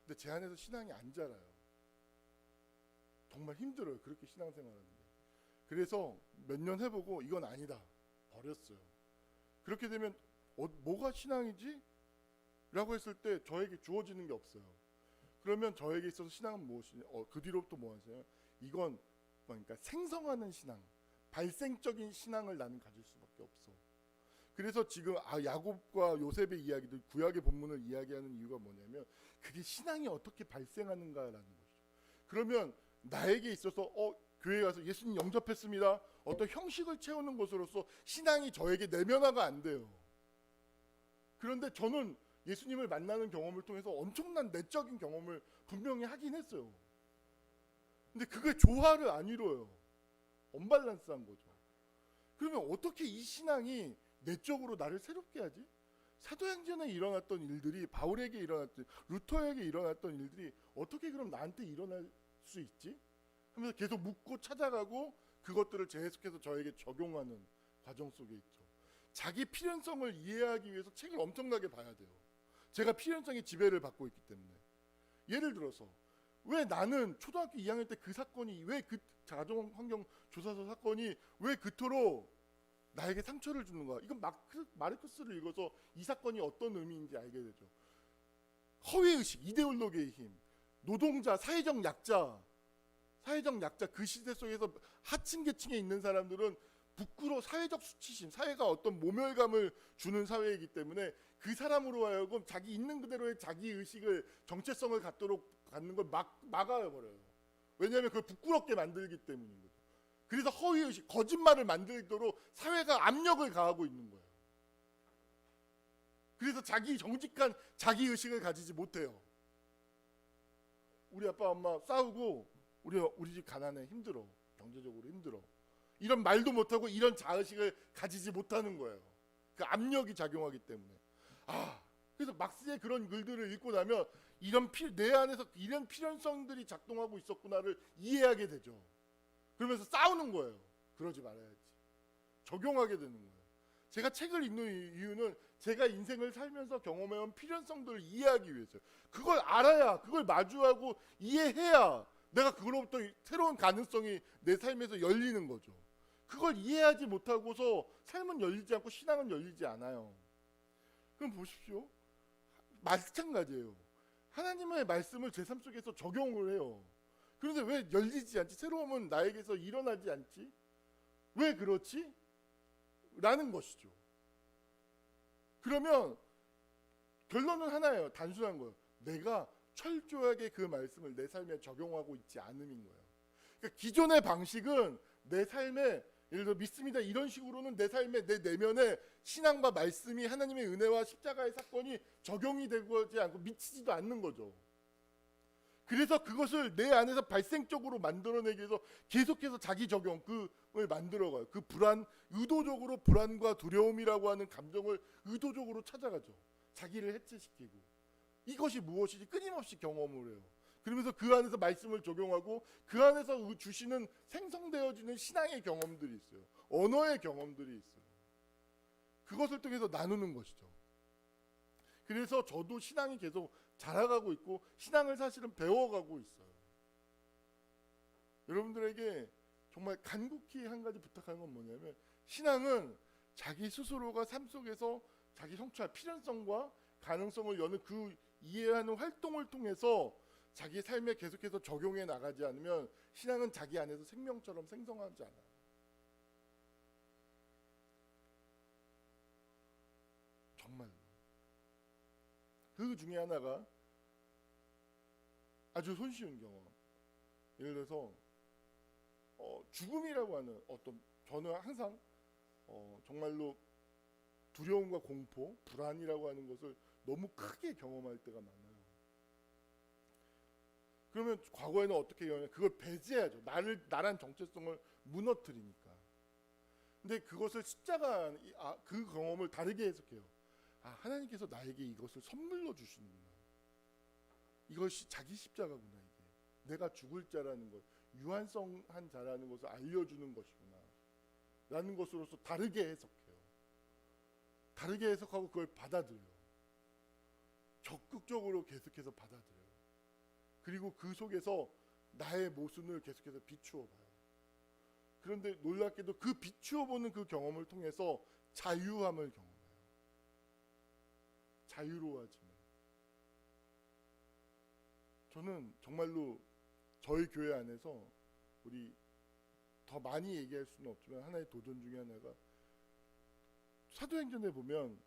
A: 근데 제 안에서 신앙이 안 자라요. 정말 힘들어요. 그렇게 신앙생활하는 게. 그래서 몇 년 해보고 이건 아니다. 버렸어요. 그렇게 되면 뭐가 신앙이지? 라고 했을 때 저에게 주어지는 게 없어요. 그러면 저에게 있어서 신앙은 무엇이냐? 그 뒤로부터 뭐 하세요? 이건 그러니까 생성하는 신앙, 발생적인 신앙을 나는 가질 수밖에 없어. 그래서 지금 야곱과 요셉의 이야기들, 구약의 본문을 이야기하는 이유가 뭐냐면 그게 신앙이 어떻게 발생하는가라는 것이죠. 그러면 나에게 있어서 교회에 가서 예수님 영접했습니다. 어떤 형식을 채우는 것으로서 신앙이 저에게 내면화가 안 돼요. 그런데 저는 예수님을 만나는 경험을 통해서 엄청난 내적인 경험을 분명히 하긴 했어요. 근데 그게 조화를 안 이뤄요. 언밸런스한 거죠. 그러면 어떻게 이 신앙이 내적으로 나를 새롭게 하지? 사도행전에 일어났던 일들이, 바울에게 일어났던, 루터에게 일어났던 일들이 어떻게 그럼 나한테 일어날 수 있지? 하면서 계속 묻고 찾아가고 그것들을 계속해서 저에게 적용하는 과정 속에 있죠. 자기 필연성을 이해하기 위해서 책을 엄청나게 봐야 돼요. 제가 필연성의 지배를 받고 있기 때문에. 예를 들어서 왜 나는 초등학교 2학년 때 그 사건이, 왜 그 가정환경조사서 사건이 왜 그토록 나에게 상처를 주는가? 이건 마르크스를 읽어서 이 사건이 어떤 의미인지 알게 되죠. 허위의식, 이데올로기의 힘, 노동자, 사회적 약자 그 시대 속에서 하층 계층에 있는 사람들은 사회적 수치심, 사회가 어떤 모멸감을 주는 사회이기 때문에 그 사람으로 하여금 자기 있는 그대로의 자기 의식을, 정체성을 갖는 걸 막아버려요. 왜냐하면 그걸 부끄럽게 만들기 때문인 거죠. 그래서 허위의식, 거짓말을 만들도록 사회가 압력을 가하고 있는 거예요. 그래서 정직한 자기의식을 가지지 못해요. 우리 아빠 엄마 싸우고 우리 집 가난해, 힘들어, 경제적으로 힘들어, 이런 말도 못하고 이런 자의식을 가지지 못하는 거예요. 그 압력이 작용하기 때문에. 그래서 막스의 그런 글들을 읽고 나면 내 안에서 이런 필연성들이 작동하고 있었구나를 이해하게 되죠. 그러면서 싸우는 거예요. 그러지 말아야지. 적용하게 되는 거예요. 제가 책을 읽는 이유는 제가 인생을 살면서 경험해온 필연성들을 이해하기 위해서요. 그걸 알아야, 그걸 마주하고 이해해야 내가 그로부터 새로운 가능성이 내 삶에서 열리는 거죠. 그걸 이해하지 못하고서 삶은 열리지 않고 신앙은 열리지 않아요. 그럼 보십시오. 마찬가지예요. 하나님의 말씀을 제 삶 속에서 적용을 해요. 그런데 왜 열리지 않지? 새로움은 나에게서 일어나지 않지? 왜 그렇지? 라는 것이죠. 그러면 결론은 하나예요. 단순한 거예요. 내가 철저하게 그 말씀을 내 삶에 적용하고 있지 않음인 거예요. 그러니까 기존의 방식은 내 삶에, 예를 들어 믿습니다 이런 식으로는 내 삶에, 내 내면에 신앙과 말씀이, 하나님의 은혜와 십자가의 사건이 적용이 되지 않고 미치지도 않는 거죠. 그래서 그것을 내 안에서 발생적으로 만들어내기 위해서 계속해서 자기 적용을 만들어가요. 그 의도적으로 불안과 두려움이라고 하는 감정을 의도적으로 찾아가죠. 자기를 해체시키고. 이것이 무엇이지? 끊임없이 경험을 해요. 그러면서 그 안에서 말씀을 적용하고 그 안에서 주시는 생성되어지는 신앙의 경험들이 있어요. 언어의 경험들이 있어요. 그것을 통해서 나누는 것이죠. 그래서 저도 신앙이 계속 자라가고 있고 신앙을 사실은 배워가고 있어요. 여러분들에게 정말 간곡히 한 가지 부탁하는 건 뭐냐면, 신앙은 자기 스스로가 삶 속에서 자기 성취할 필연성과 가능성을 여는 그 이해하는 활동을 통해서 자기 삶에 계속해서 적용해 나가지 않으면 신앙은 자기 안에서 생명처럼 생성하지 않아요. 정말. 그 중에 하나가 아주 손쉬운 경험. 예를 들어서 죽음이라고 하는 어떤, 저는 항상 정말로 두려움과 공포, 불안이라고 하는 것을 너무 크게 경험할 때가 많아요. 그러면 과거에는 어떻게 해요? 그걸 배제하죠. 나란 정체성을 무너뜨리니까. 근데 그것을 십자가, 그 경험을 다르게 해석해요. 하나님께서 나에게 이것을 선물로 주시는구나. 이것이 자기 십자가구나. 이게 내가 죽을 자라는 것, 유한성한 자라는 것을 알려주는 것이구나 라는 것으로서 다르게 해석해요. 다르게 해석하고 그걸 받아들여요. 적극적으로 계속해서 받아들여요. 그리고 그 속에서 나의 모순을 계속해서 비추어 봐요. 그런데 놀랍게도 그 비추어 보는 그 경험을 통해서 자유함을 경험해요. 자유로워지는. 저는 정말로 저희 교회 안에서 우리 더 많이 얘기할 수는 없지만 하나의 도전 중에 하나가, 사도행전에 보면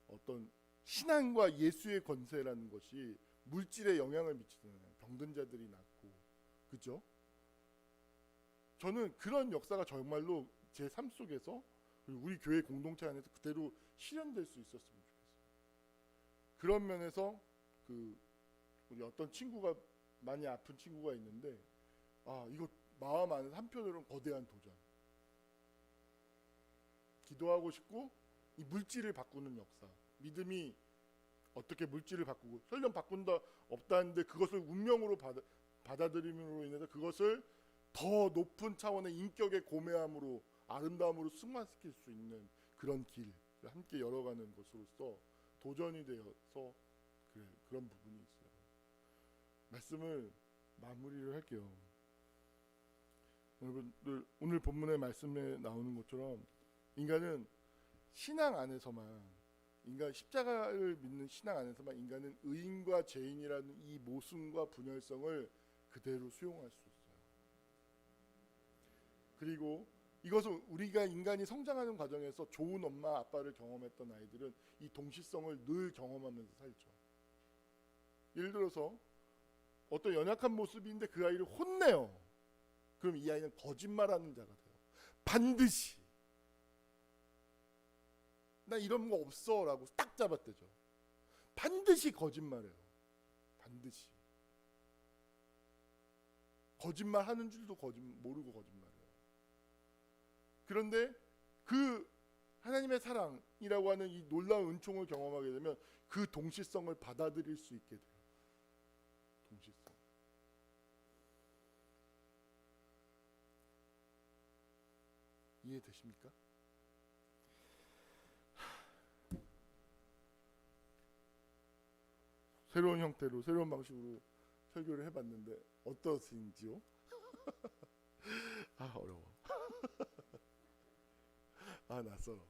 A: 어떤 신앙과 예수의 권세라는 것이 물질에 영향을 미치잖아요. 병든 자들이 낫고, 그죠? 저는 그런 역사가 정말로 제 삶 속에서, 그리고 우리 교회 공동체 안에서 그대로 실현될 수 있었으면 좋겠어요. 그런 면에서 우리 어떤 친구가, 많이 아픈 친구가 있는데, 이거 마음 안에 한편으로는 거대한 도전. 기도하고 싶고 이 물질을 바꾸는 역사. 믿음이 어떻게 물질을 바꾸고, 설령 바꾼다 없다는데 그것을 운명으로 받아들임으로 인해서 그것을 더 높은 차원의 인격의 고매함으로, 아름다움으로 승화시킬 수 있는 그런 길을 함께 열어가는 것으로서 도전이 되어서 그런 부분이 있어요. 말씀을 마무리를 할게요. 여러분들, 오늘 본문의 말씀에 나오는 것처럼 인간은 신앙 안에서만, 인간 십자가를 믿는 신앙 안에서만 인간은 의인과 죄인이라는 이 모순과 분열성을 그대로 수용할 수 있어요. 그리고 이것을 우리가 인간이 성장하는 과정에서 좋은 엄마 아빠를 경험했던 아이들은 이 동시성을 늘 경험하면서 살죠. 예를 들어서 어떤 연약한 모습인데 그 아이를 혼내요. 그럼 이 아이는 거짓말하는 자가 돼요. 반드시 나 이런 거 없어 라고 딱 잡아떼죠. 반드시 거짓말해요. 반드시 거짓말하는 줄도 모르고 거짓말해요. 그런데 그 하나님의 사랑이라고 하는 이 놀라운 은총을 경험하게 되면 그 동시성을 받아들일 수 있게 돼요. 동시성. 이해되십니까? 새로운 형태로, 새로운 방식으로 설교를 해봤는데 어떠신지요? 어려워. 낯설어.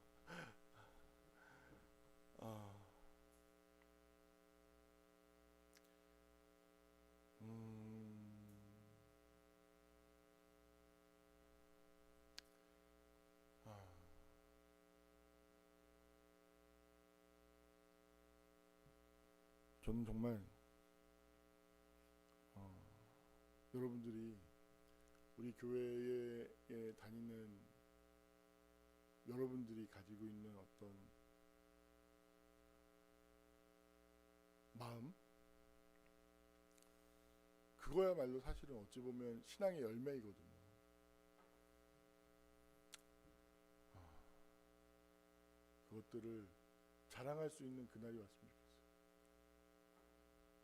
A: 저는 정말 여러분들이 우리 교회에 다니는 여러분들이 가지고 있는 어떤 마음, 그거야말로 사실은 어찌 보면 신앙의 열매이거든요. 그것들을 자랑할 수 있는 그날이 왔으면 좋겠어요.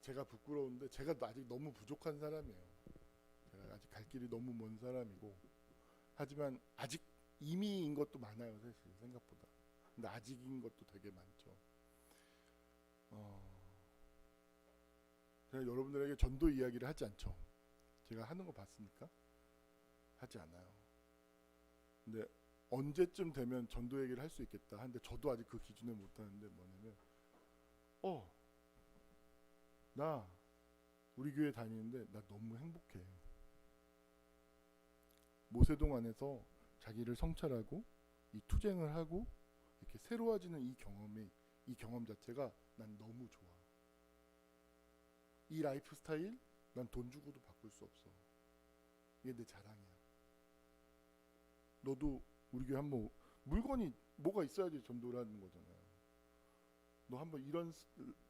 A: 제가 부끄러운데 제가 아직 너무 부족한 사람이에요. 제가 아직 갈 길이 너무 먼 사람이고, 하지만 아직 이미인 것도 많아요, 사실 생각보다. 근데 아직인 것도 되게 많죠. 제가 여러분들에게 전도 이야기를 하지 않죠. 제가 하는 거 봤습니까? 하지 않아요. 근데 언제쯤 되면 전도 얘기를 할 수 있겠다 하는데 저도 아직 그 기준에 못 하는데, 뭐냐면 나 우리 교회 다니는데 나 너무 행복해. 모세동 안에서 자기를 성찰하고 이 투쟁을 하고 이렇게 새로워지는 이 경험 자체가 난 너무 좋아. 이 라이프 스타일 난 돈 주고도 바꿀 수 없어. 이게 내 자랑이야. 너도 우리 교회 한번 물건이 뭐가 있어야지 전도를 하는 거잖아요. 너 한번 이런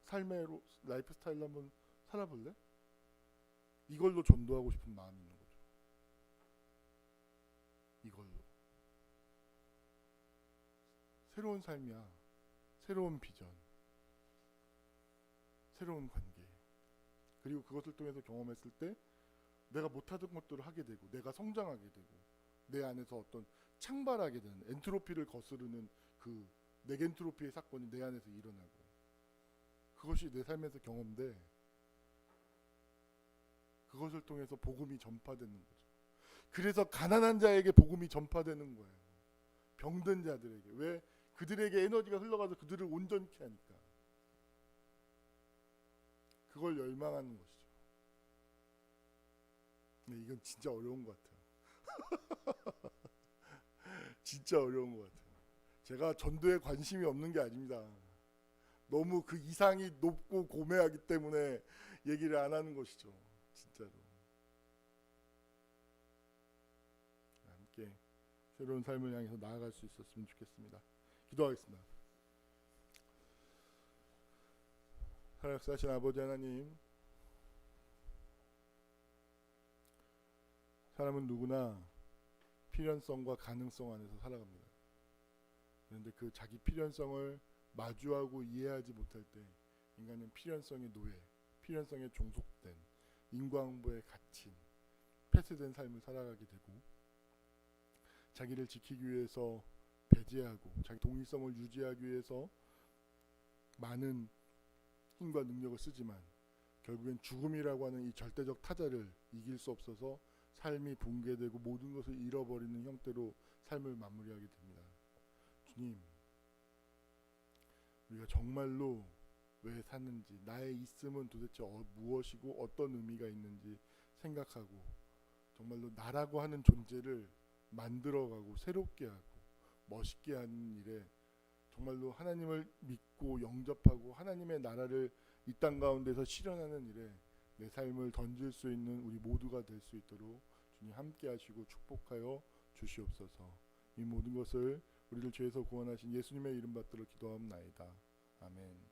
A: 삶의 라이프 스타일로 한번 살아볼래? 이걸로 전도하고 싶은 마음이 있는 거죠. 이걸로. 새로운 삶이야. 새로운 비전. 새로운 관계. 그리고 그것을 통해서 경험했을 때 내가 못하던 것들을 하게 되고 내가 성장하게 되고 내 안에서 어떤 창발하게 되는 엔트로피를 거스르는 그 네겐트로피의 사건이 내 안에서 일어나고 그것이 내 삶에서 경험돼. 그것을 통해서 복음이 전파되는 거죠. 그래서 가난한 자에게 복음이 전파되는 거예요. 병든 자들에게. 왜? 그들에게 에너지가 흘러가서 그들을 온전케 하니까. 그걸 열망하는 것이죠. 근데 이건 진짜 어려운 것 같아요. 진짜 어려운 것 같아요. 제가 전도에 관심이 없는 게 아닙니다. 너무 그 이상이 높고 고매하기 때문에 얘기를 안 하는 것이죠. 진짜로. 함께 새로운 삶을 향해서 나아갈 수 있었으면 좋겠습니다. 기도하겠습니다. 살아계신 아버지 하나님, 사람은 누구나 필연성과 가능성 안에서 살아갑니다. 그런데 그 자기 필연성을 마주하고 이해하지 못할 때 인간은 필연성의 노예, 필연성에 종속된 인과응보에 갇힌 폐쇄된 삶을 살아가게 되고 자기를 지키기 위해서 배제하고 자기 동일성을 유지하기 위해서 많은 힘과 능력을 쓰지만 결국엔 죽음이라고 하는 이 절대적 타자를 이길 수 없어서 삶이 붕괴되고 모든 것을 잃어버리는 형태로 삶을 마무리하게 됩니다. 주님, 우리가 정말로 왜 사는지, 나의 있음은 도대체 무엇이고 어떤 의미가 있는지 생각하고 정말로 나라고 하는 존재를 만들어가고 새롭게 하고 멋있게 하는 일에 정말로 하나님을 믿고 영접하고 하나님의 나라를 이 땅 가운데서 실현하는 일에 내 삶을 던질 수 있는 우리 모두가 될 수 있도록 주님 함께 하시고 축복하여 주시옵소서. 이 모든 것을 우리를 죄에서 구원하신 예수님의 이름 받들어 기도하옵나이다. 아멘.